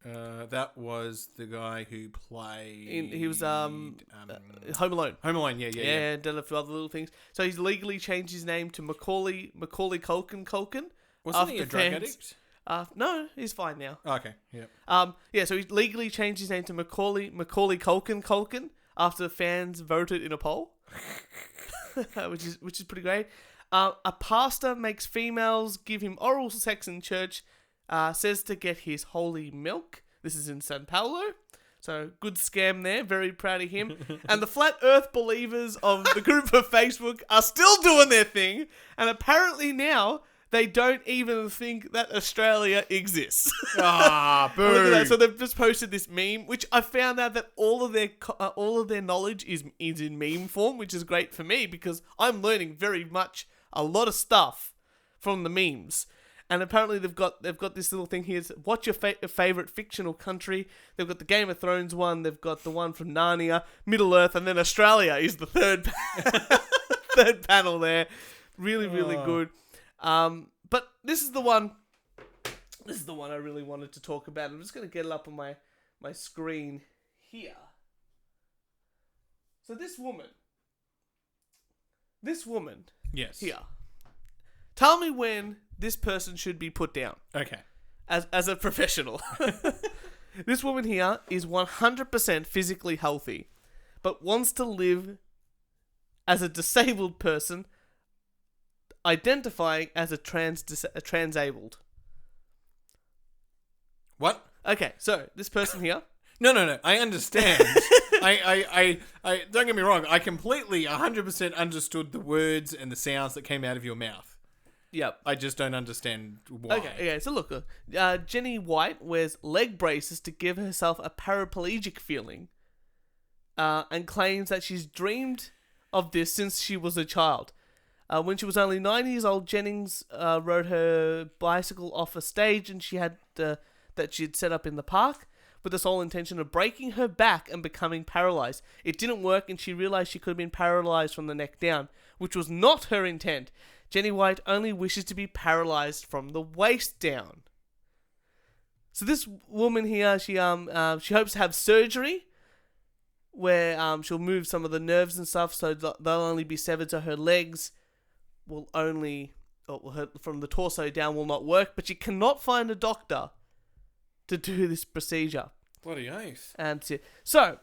That was the guy who played... He was Home Alone. Home Alone, yeah. And done a few other little things. So he's legally changed his name to Macaulay Culkin. Wasn't he a drug addict? No, he's fine now. Okay, yeah. So he legally changed his name to Macaulay Culkin after fans voted in a poll, which is pretty great. A pastor makes females give him oral sex in church, says to get his holy milk. This is in Sao Paulo. So good scam there. Very proud of him. And the flat earth believers of the group of Facebook are still doing their thing. And apparently now they don't even think that Australia exists. Ah, boo. Look at that. So they've just posted this meme, which I found out that all of their knowledge is in meme form, which is great for me because I'm learning very much a lot of stuff from the memes. And apparently they've got this little thing here. What's your favorite fictional country? They've got the Game of Thrones one. They've got the one from Narnia, Middle Earth, and then Australia is the third third panel there. Really, really good. But this is the one. This is the one I really wanted to talk about. I'm just going to get it up on my screen here. So this woman. Yes. Here. Tell me when this person should be put down Okay. as a professional. This woman here is 100% physically healthy, but wants to live as a disabled person, identifying as a transabled. What? Okay, so this person here. No. I understand. I don't get me wrong. I completely 100% understood the words and the sounds that came out of your mouth. Yep. I just don't understand why. Okay, so look, Jenny White wears leg braces to give herself a paraplegic feeling, and claims that she's dreamed of this since she was a child. When she was only 9 years old, Jennings rode her bicycle off a stage, and she had that she had set up in the park with the sole intention of breaking her back and becoming paralyzed. It didn't work, and she realized she could have been paralyzed from the neck down, which was not her intent. Jenny White only wishes to be paralyzed from the waist down. So this woman here, she hopes to have surgery where she'll move some of the nerves and stuff, so they'll only be severed, so her legs will only from the torso down will not work. But she cannot find a doctor to do this procedure. Bloody oath. And so,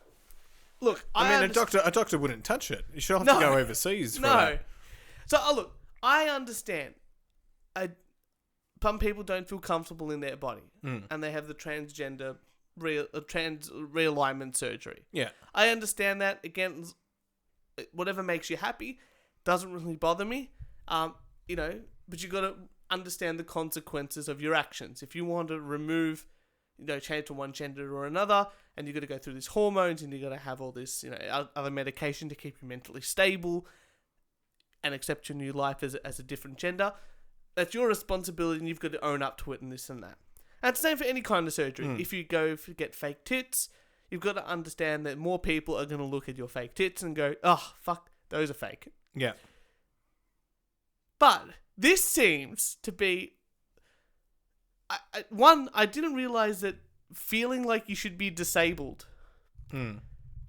look, I mean, a doctor wouldn't touch it. You should have to go overseas for that. So, look, I understand. Some people don't feel comfortable in their body, and they have the transgender realignment surgery. Yeah. I understand that. Again, whatever makes you happy doesn't really bother me. But you got to understand the consequences of your actions. If you want to remove, change from one gender or another, and you got to go through these hormones, and you got to have all this, other medication to keep you mentally stable and accept your new life as a different gender. That's your responsibility, and you've got to own up to it and this and that. And it's the same for any kind of surgery. If you get fake tits, you've got to understand that more people are going to look at your fake tits and go, oh, fuck, those are fake. Yeah. But this seems to be... I didn't realize that feeling like you should be disabled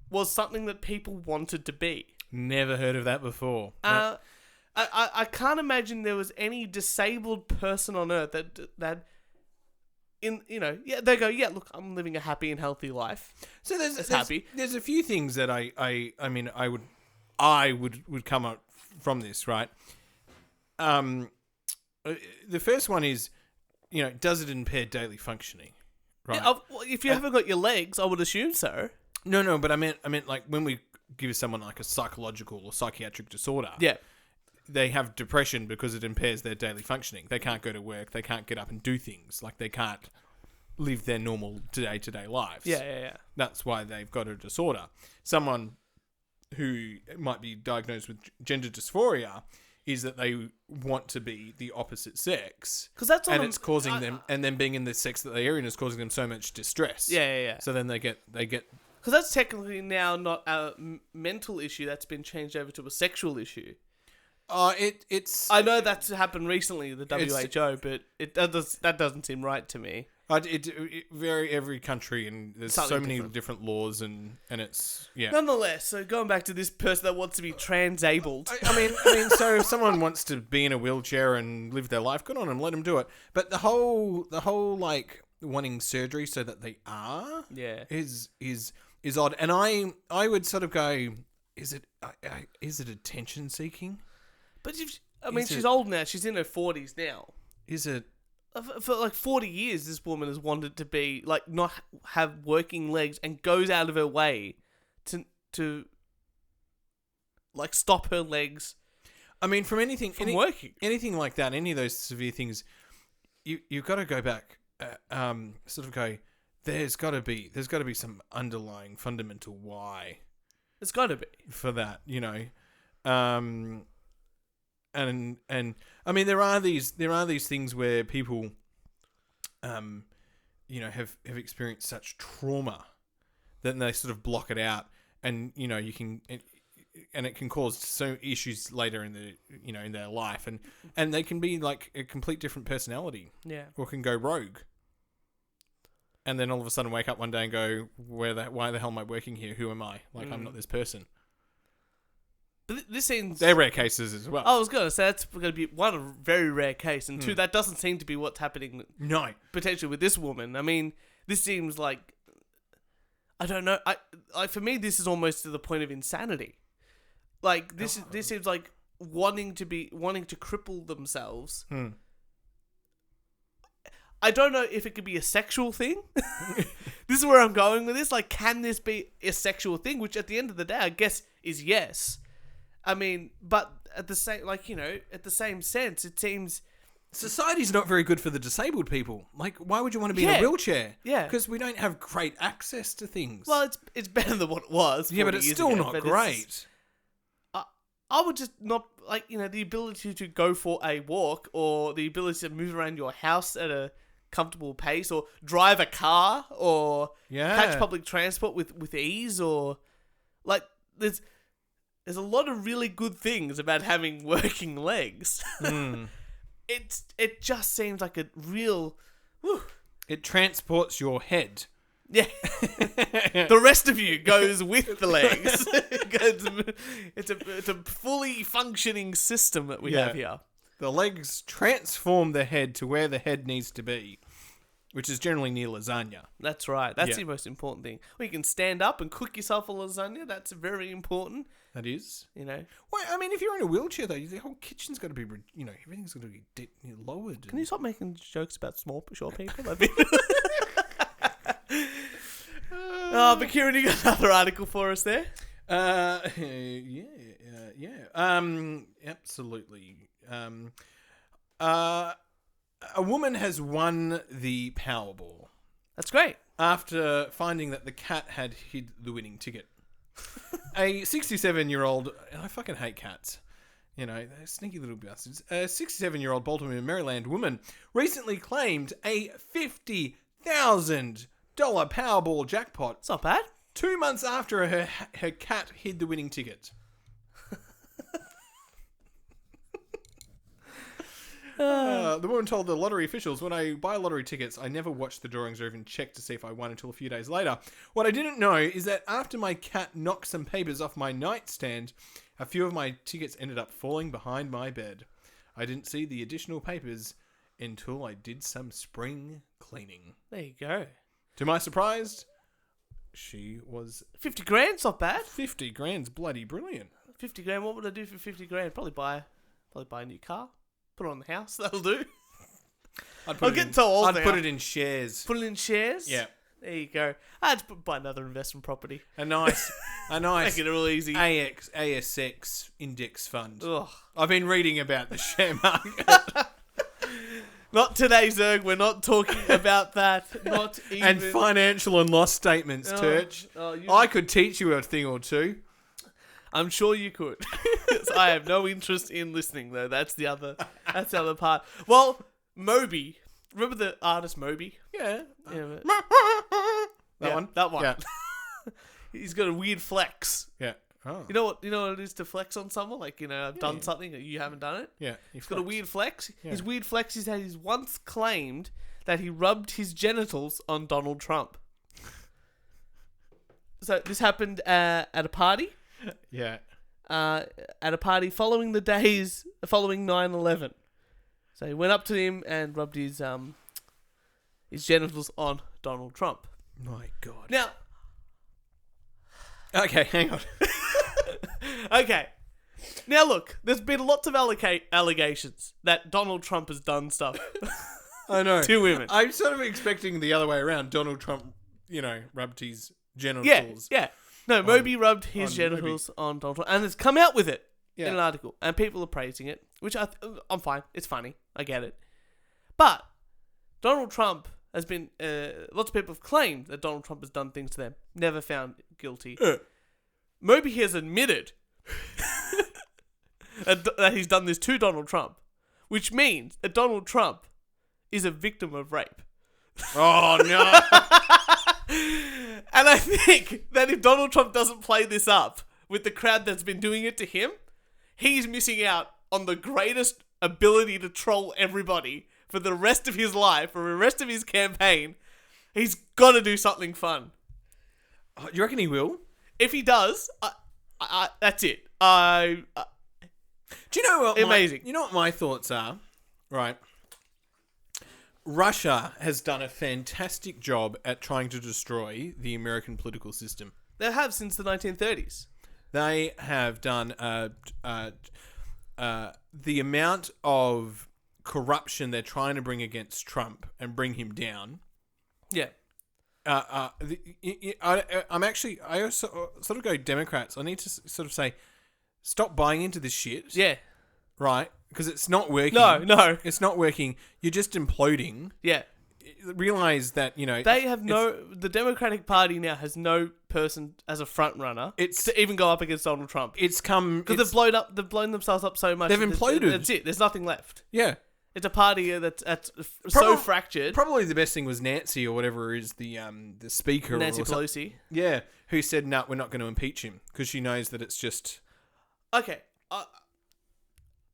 was something that people wanted to be. Never heard of that before. I can't imagine there was any disabled person on earth that they go, yeah, look, I'm living a happy and healthy life. So happy. There's a few things that I would come up from this, right? The first one is, does it impair daily functioning? Right. Yeah, if you haven't got your legs, I would assume so. No, but I meant like when we give someone like a psychological or psychiatric disorder. Yeah. They have depression because it impairs their daily functioning. They can't go to work. They can't get up and do things. Like, they can't live their normal day-to-day lives. Yeah. That's why they've got a disorder. Someone who might be diagnosed with gender dysphoria is that they want to be the opposite sex. Because that's and it's causing them, and then being in the sex that they're in is causing them so much distress. Yeah. So then they get. Because that's technically now not a mental issue. That's been changed over to a sexual issue. It's. I know that's happened recently, the WHO, but that doesn't seem right to me. Every country, and there's Something so many different laws, and it's Nonetheless, so going back to this person that wants to be transabled. I mean, so if someone wants to be in a wheelchair and live their life, good on them, let them do it. But the whole like wanting surgery so that they are, is odd. And I would sort of go, is it attention seeking? But she's old now. She's in her 40s now. Is it? For like 40 years, this woman has wanted to be like not have working legs and goes out of her way to like stop her legs I mean, from anything, working. anything like that, any of those severe things, you've got to go back, sort of go. There's got to be some underlying fundamental why. It's got to be for that, and I mean there are these things where people, have experienced such trauma that they sort of block it out, and you can. And it can cause so issues later in in their life, and they can be like a complete different personality, or can go rogue, and then all of a sudden wake up one day and go, why the hell am I working here? Who am I? Like I'm not this person. But this seems they're rare cases as well. I was gonna say that's gonna be one, a very rare case, and two, that doesn't seem to be what's happening. No, potentially with this woman. I mean, this seems like I don't know. I for me, this is almost to the point of insanity. Like this seems like wanting to cripple themselves. I don't know if it could be a sexual thing. This is where I'm going with this. Like, can this be a sexual thing? Which at the end of the day, I guess is yes. I mean, but at the same, at the same sense, it seems society's not very good for the disabled people. Like, why would you want to be in a wheelchair? Yeah, because we don't have great access to things. Well, it's better than what it was. Yeah, but it's still not great. I would just not, the ability to go for a walk or the ability to move around your house at a comfortable pace or drive a car or catch public transport with ease or, there's a lot of really good things about having working legs. It just seems like a real... Whew. It transports your head. Yeah. The rest of you goes with the legs. It's a fully functioning system that we have here. The legs transform the head to where the head needs to be, which is generally near lasagna. That's right. That's the most important thing. Well, you can stand up and cook yourself a lasagna. That's very important. That is. Well, I mean, if you're in a wheelchair, though, the whole kitchen's got to be, everything's got to be lowered. Can you stop making jokes about short people? That'd be... but Kieran, you got another article for us there? Absolutely. A woman has won the Powerball. That's great. After finding that the cat had hid the winning ticket. A 67-year-old, and I fucking hate cats. They're sneaky little bastards. A 67-year-old Baltimore, Maryland woman recently claimed a $50,000 Powerball jackpot. It's not bad. 2 months after her cat hid the winning ticket. The woman told the lottery officials, when I buy lottery tickets, I never watch the drawings or even check to see if I won until a few days later. What I didn't know is that after my cat knocked some papers off my nightstand, a few of my tickets ended up falling behind my bed. I didn't see the additional papers until I did some spring cleaning. There you go. To my surprise, she was... 50 grand's not bad. 50 grand's bloody brilliant. 50 grand, what would I do for 50 grand? Probably buy a new car. Put it on the house, that'll do. I'd put it in shares. Put it in shares? Yeah. There you go. I had to buy another investment property. A nice Make it real easy. ASX index fund. Ugh. I've been reading about the share market. Not today, Zerg. We're not talking about that. Not even. And financial and loss statements, Turch. I could teach you a thing or two. I'm sure you could. I have no interest in listening, though. That's the other part. Well, Moby. Remember the artist Moby? Yeah. That one? That one. Yeah. He's got a weird flex. Yeah. Oh. You know what it is to flex on someone? I've done something that you haven't done it. Yeah. He's got a weird flex. Yeah. His weird flex is that he's once claimed that he rubbed his genitals on Donald Trump. So this happened at a party. Yeah. At a party following 9/11. So he went up to him and rubbed his genitals on Donald Trump. My God. Now. Okay, hang on. Okay. Now look, there's been lots of allegations that Donald Trump has done stuff. I know. To women. I'm sort of expecting the other way around. Donald Trump, rubbed his genitals. Yeah. No, Moby rubbed his genitals on Donald Trump and has come out with it. Yeah. in an article, and people are praising it, which I'm fine. It's funny. I get it. But Donald Trump has been... lots of people have claimed that Donald Trump has done things to them. Never found guilty. Moby has admitted that he's done this to Donald Trump, which means that Donald Trump is a victim of rape. Oh, no. And I think that if Donald Trump doesn't play this up with the crowd that's been doing it to him, he's missing out on the greatest ability to troll everybody for the rest of his life, for the rest of his campaign. He's got to do something fun. Do you reckon he will? If he does, that's it. Do you know what? Amazing. You know what my thoughts are? Right. Russia has done a fantastic job at trying to destroy the American political system. They have since the 1930s. They have done the amount of corruption they're trying to bring against Trump and bring him down. Yeah. I also sort of go Democrats. I need to sort of say, stop buying into this shit. Yeah. Right? Because it's not working. No. It's not working. You're just imploding. Yeah. Realize that, you know... They have the Democratic Party now has no person as a front runner to even go up against Donald Trump. It's come... Because they've blown themselves up so much. They've imploded. That's it. There's nothing left. Yeah. It's a party that's so fractured. Probably the best thing was Nancy or whatever is the speaker. Nancy Pelosi. Yeah. Who said, no, we're not going to impeach him. Because she knows that it's just... Okay.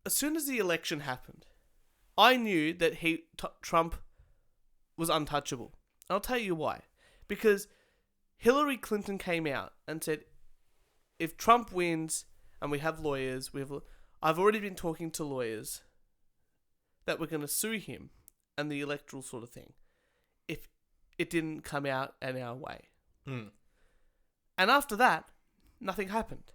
As soon as the election happened, I knew that Trump was untouchable. I'll tell you why. Because Hillary Clinton came out and said, if Trump wins and we have lawyers, I've already been talking to lawyers that we're going to sue him and the electoral sort of thing if it didn't come out in our way. Mm. And after that, nothing happened.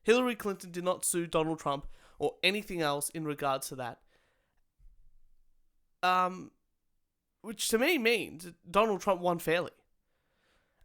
Hillary Clinton did not sue Donald Trump or anything else in regards to that. Which to me means Donald Trump won fairly.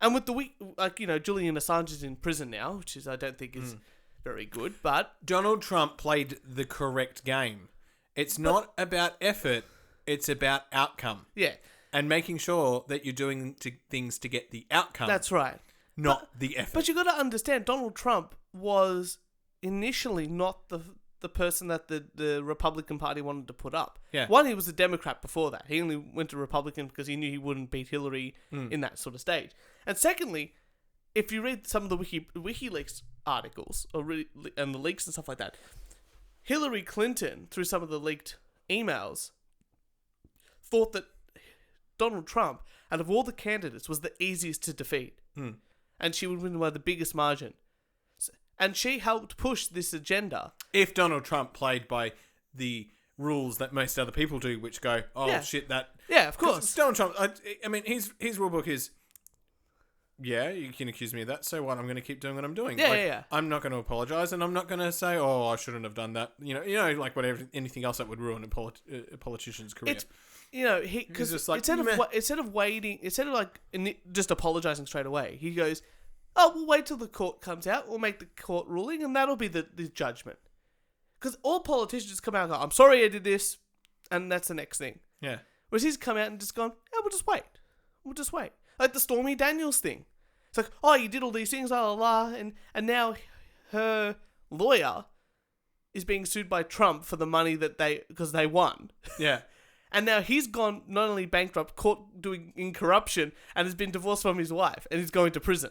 And with Julian Assange is in prison now, which I don't think is very good, but... Donald Trump played the correct game. It's not about effort, it's about outcome. Yeah. And making sure that you're doing things to get the outcome. That's right. Not the effort. But you got to understand, Donald Trump was initially not the person that the Republican Party wanted to put up. Yeah. One, he was a Democrat before that. He only went to Republican because he knew he wouldn't beat Hillary in that sort of stage. And secondly, if you read some of the WikiLeaks articles and the leaks and stuff like that, Hillary Clinton, through some of the leaked emails, thought that Donald Trump, out of all the candidates, was the easiest to defeat. And she would win by the biggest margin. And she helped push this agenda. If Donald Trump played by the rules that most other people do, which go, shit, that... Yeah, of course. Donald Trump, I mean, his rule book is, yeah, you can accuse me of that, so what? I'm going to keep doing what I'm doing. Yeah. I'm not going to apologise, and I'm not going to say, oh, I shouldn't have done that. You know, like whatever, anything else that would ruin a politician's career. It's, because just like, instead of waiting, instead of like just apologising straight away, he goes, oh, we'll wait till the court comes out. We'll make the court ruling, and that'll be the judgment. Because all politicians come out and go, I'm sorry I did this, and that's the next thing. Yeah. Whereas he's come out and just gone, yeah, we'll just wait. We'll just wait. Like the Stormy Daniels thing. It's like, oh, you did all these things, la la la, and now her lawyer is being sued by Trump for the money because they won. Yeah. And now he's gone not only bankrupt, caught doing in corruption, and has been divorced from his wife, and he's going to prison.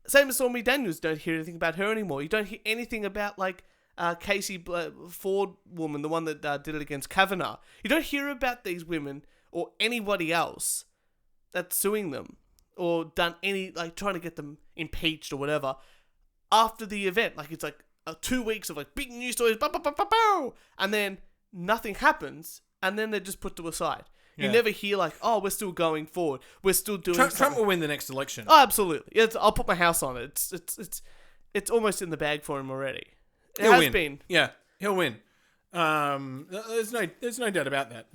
Same as Stormy Daniels. Don't hear anything about her anymore. You don't hear anything about like Casey Ford woman, the one that did it against Kavanaugh. You don't hear about these women or anybody else that's suing them or done any like trying to get them impeached or whatever after the event. Like it's like 2 weeks of like big news stories, and then nothing happens, and then they're just put to a side. You never hear like, oh, we're still going forward. We're still doing Trump will win the next election. Oh, absolutely. I'll put my house on it. It's almost in the bag for him already. He'll win. Yeah, he'll win. There's no doubt about that.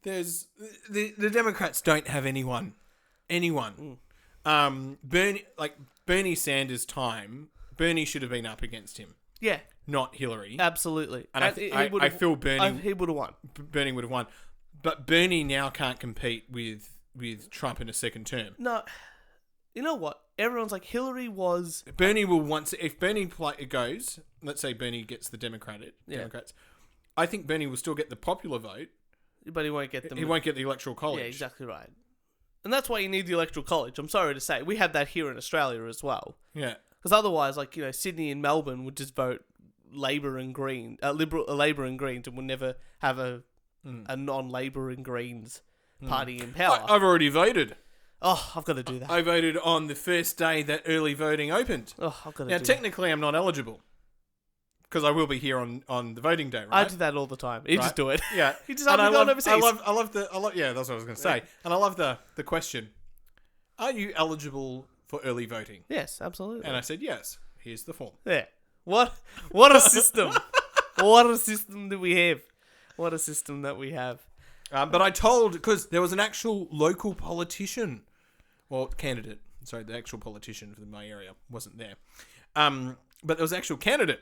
There's the Democrats don't have anyone. Bernie Sanders' time. Bernie should have been up against him. Yeah, not Hillary. absolutely. And I feel he would have won. Bernie would have won. But Bernie now can't compete with Trump in a second term. No, you know what? Everyone's like, Hillary was... Bernie will if Bernie goes, let's say Bernie gets the Democrats, I think Bernie will still get the popular vote. But he won't get them. He won't get the electoral college. Yeah, exactly right. And that's why you need the electoral college. I'm sorry to say. We have that here in Australia as well. Yeah. Because otherwise, like, Sydney and Melbourne would just vote Labor and Greens, Labor and Greens, and would never have a non-Labor and Greens party in power. I've already voted. Oh, I've got to do that. I voted on the first day that early voting opened. Oh, I've got to now, do technically, I'm not eligible. Because I will be here on the voting day, right? I do that all the time. You just do it. Yeah. You just have to go overseas. Yeah, that's what I was going to say. And I love the question, are you eligible for early voting? Yes, absolutely. And I said, yes. Here's the form. Yeah. What a system. What a system that we have. What a system that we have. But I told, because there was an actual local politician, or candidate. Sorry, the actual politician from my area wasn't there. But there was an actual candidate.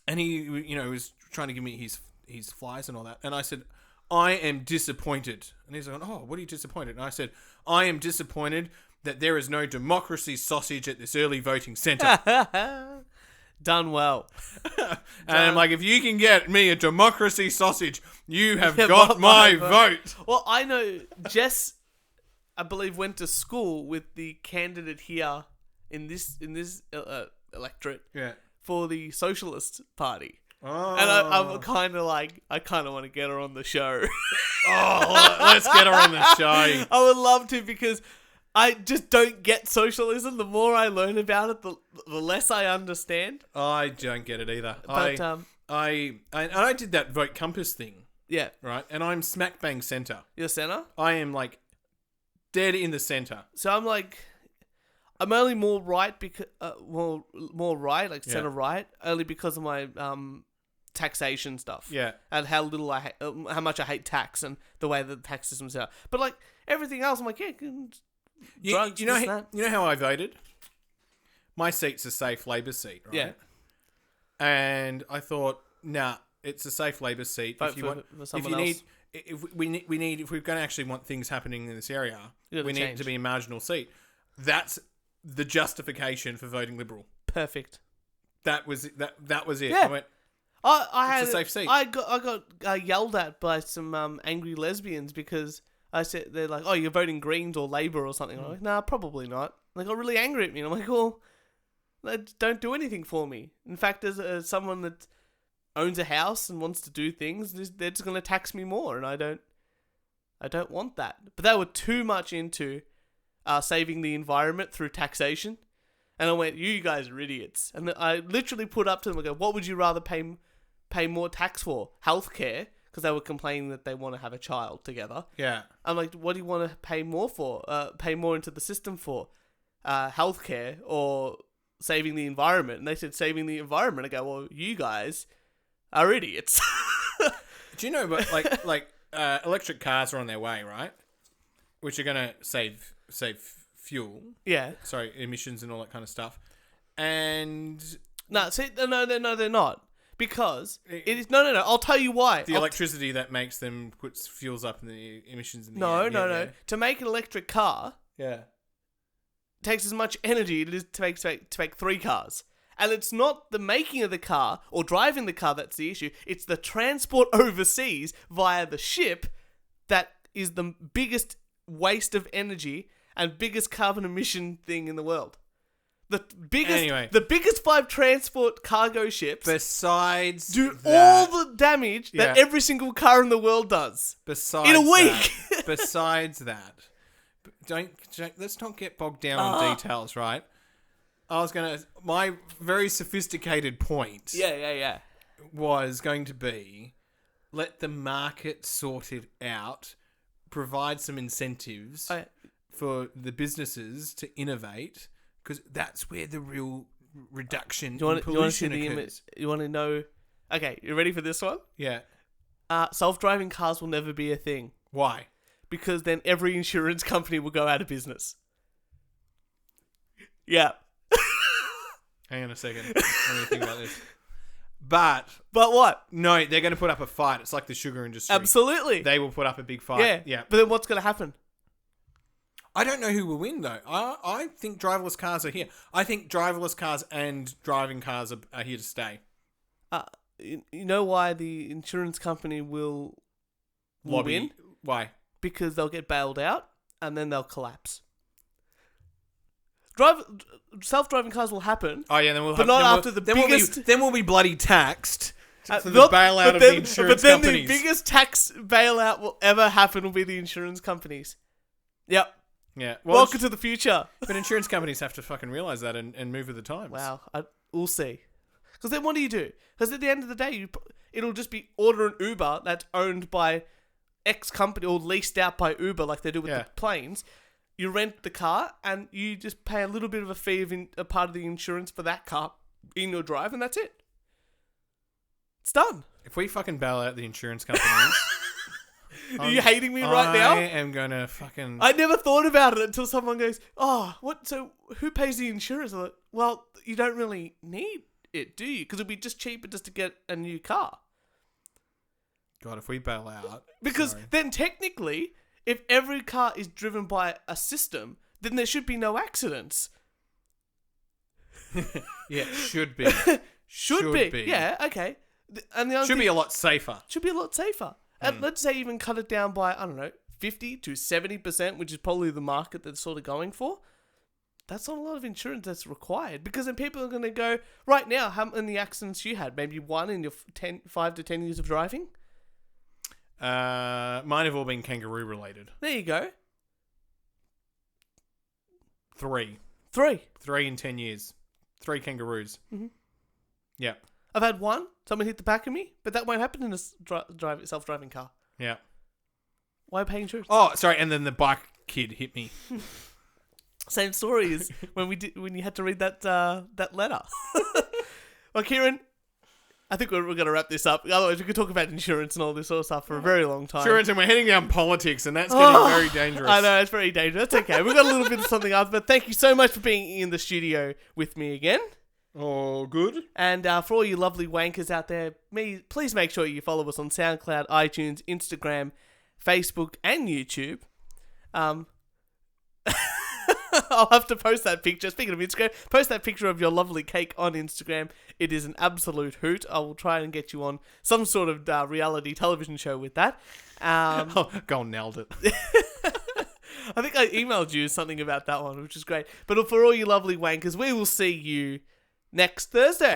And he, was trying to give me his flyers and all that. And I said, I am disappointed. And he's like, oh, what are you disappointed? And I said, I am disappointed that there is no democracy sausage at this early voting centre. Done well. And I'm like, if you can get me a democracy sausage, you have got my vote. Well, I know Jess, I believe, went to school with the candidate here in this electorate. Yeah. For the Socialist Party. Oh. And I'm kind of like, I kind of want to get her on the show. Oh, let's get her on the show. I would love to, because I just don't get socialism. The more I learn about it, the less I understand. I don't get it either. But, I did that Vote Compass thing. Yeah. Right? And I'm smack bang centre. You're centre? I am like dead in the centre. So I'm like... I'm only more right because more right, like center right, only because of my taxation stuff. Yeah, and how little I how much I hate tax and the way the tax system's set up. But like everything else, I'm like, drugs. You know how I voted? My seat's a safe Labor seat, right? Yeah. And I thought, nah, it's a safe Labor seat. Vote if we're going to actually want things happening in this area, we need it to be a marginal seat. That's the justification for voting Liberal. Perfect. That was it. Yeah. I went, I had it's a safe seat. I got yelled at by some angry lesbians because I said, they're like, oh, you're voting Greens or Labor or something. I'm like, nah, probably not. They got really angry at me. And I'm like, well, they don't do anything for me. In fact, as someone that owns a house and wants to do things, they're just going to tax me more, and I don't want that. But they were too much into saving the environment through taxation. And I went, you guys are idiots. And I literally put up to them, I go, what would you rather pay more tax for? Healthcare, because they were complaining that they want to have a child together. Yeah. I'm like, what do you want to pay more for? Pay more into the system for? Healthcare or saving the environment? And they said saving the environment. I go, well, you guys are idiots. Do you know, but like electric cars are on their way, right? Which are going to save fuel. Yeah. Sorry, emissions and all that kind of stuff. And no, they're not. Because it is no. I'll tell you why. The electricity that makes them puts fuels up in the emissions in the air. No. To make an electric car, yeah, takes as much energy as it is to make 3 cars. And it's not the making of the car or driving the car that's the issue. It's the transport overseas via the ship that is the biggest waste of energy and biggest carbon emission thing in the world. The biggest 5 transport cargo ships besides do that, all the damage that every single car in the world does. Besides in a week. Besides that, let's not get bogged down on details, right? My very sophisticated point. Yeah. Was going to be, let the market sort it out, provide some incentives for the businesses to innovate, because that's where the real reduction in pollution occurs. You want to know? Okay, you ready for this one? Yeah. Self-driving cars will never be a thing. Why? Because then every insurance company will go out of business. Yeah. Hang on a second. Let me think about this. But what? no, they're going to put up a fight. It's like the sugar industry. Absolutely. They will put up a big fight. Yeah. But then what's going to happen? I don't know who will win, though. I think driverless cars are here. I think driverless cars and driving cars are here to stay. You know why the insurance company will win? Why? Because they'll get bailed out and then they'll collapse. Self-driving cars will happen. Oh yeah, then we'll. But have, not then after we'll, the then biggest. Then we'll be bloody taxed. For the Not- bailout of the insurance But then companies. the biggest tax bailout will ever happen will be the insurance companies. Yep. Yeah. Welcome to the future. But insurance companies have to fucking realize that and move with the times. Wow. We'll see. Because then what do you do? Because at the end of the day, it'll just be order an Uber that's owned by X company or leased out by Uber like they do with the planes. You rent the car and you just pay a little bit of a fee of a part of the insurance for that car in your drive and that's it. It's done. If we fucking bail out the insurance companies... Are you hating me right now? I am going to fucking... I never thought about it until someone goes, oh, what? So who pays the insurance? I'm like, well, you don't really need it, do you? Because it'd be just cheaper just to get a new car. God, if we bail out... Because then technically, if every car is driven by a system, then there should be no accidents. Yeah, should be. Should be. Yeah, okay. And the other Should thing, be a lot safer. should be a lot safer. And let's say even cut it down by, I don't know, 50 to 70%, which is probably the market that's sort of going for. That's not a lot of insurance that's required. Because then people are going to go, right now, how many accidents you had? Maybe one in your 5 to 10 years of driving? Mine have all been kangaroo related. There you go. 3 in 10 years. 3 kangaroos. Mhm. Yeah. I've had one. Someone hit the back of me, but that won't happen in a self-driving car. Yeah. Why pay insurance? Oh, sorry. And then the bike kid hit me. Same story as when you had to read that letter. Well, Kieran, I think we're going to wrap this up. Otherwise, we could talk about insurance and all this sort of stuff for a very long time. Insurance, and we're heading down politics, and that's getting very dangerous. I know, it's very dangerous. That's okay. We've got a little bit of something else, but thank you so much for being in the studio with me again. Oh, good. And for all you lovely wankers out there, please make sure you follow us on SoundCloud, iTunes, Instagram, Facebook, and YouTube. I'll have to post that picture. Speaking of Instagram, post that picture of your lovely cake on Instagram. It is an absolute hoot. I will try and get you on some sort of reality television show with that. Go on, nailed it. I think I emailed you something about that one, which is great. But for all you lovely wankers, we will see you next Thursday.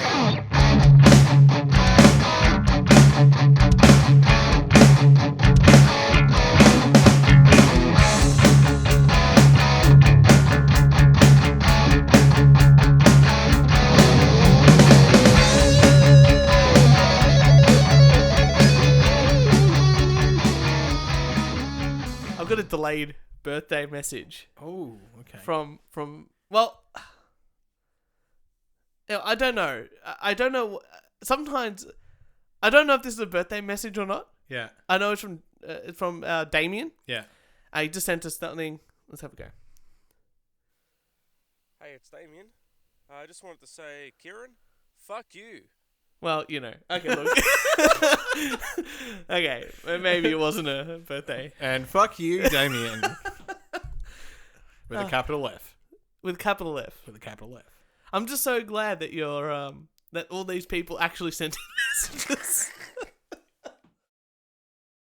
I've got a delayed birthday message. Oh, okay. From well, I don't know. I don't know. Sometimes I don't know if this is a birthday message or not. Yeah. I know it's from Damien. Yeah. He just sent us something. Let's have a go. Hey, it's Damien. I just wanted to say, Kieran, fuck you. Well, you know. Okay, look. Okay, maybe it wasn't a birthday. And fuck you, Damien. With a capital F. With capital F. With a capital F. I'm just so glad that you're that all these people actually sent in messages.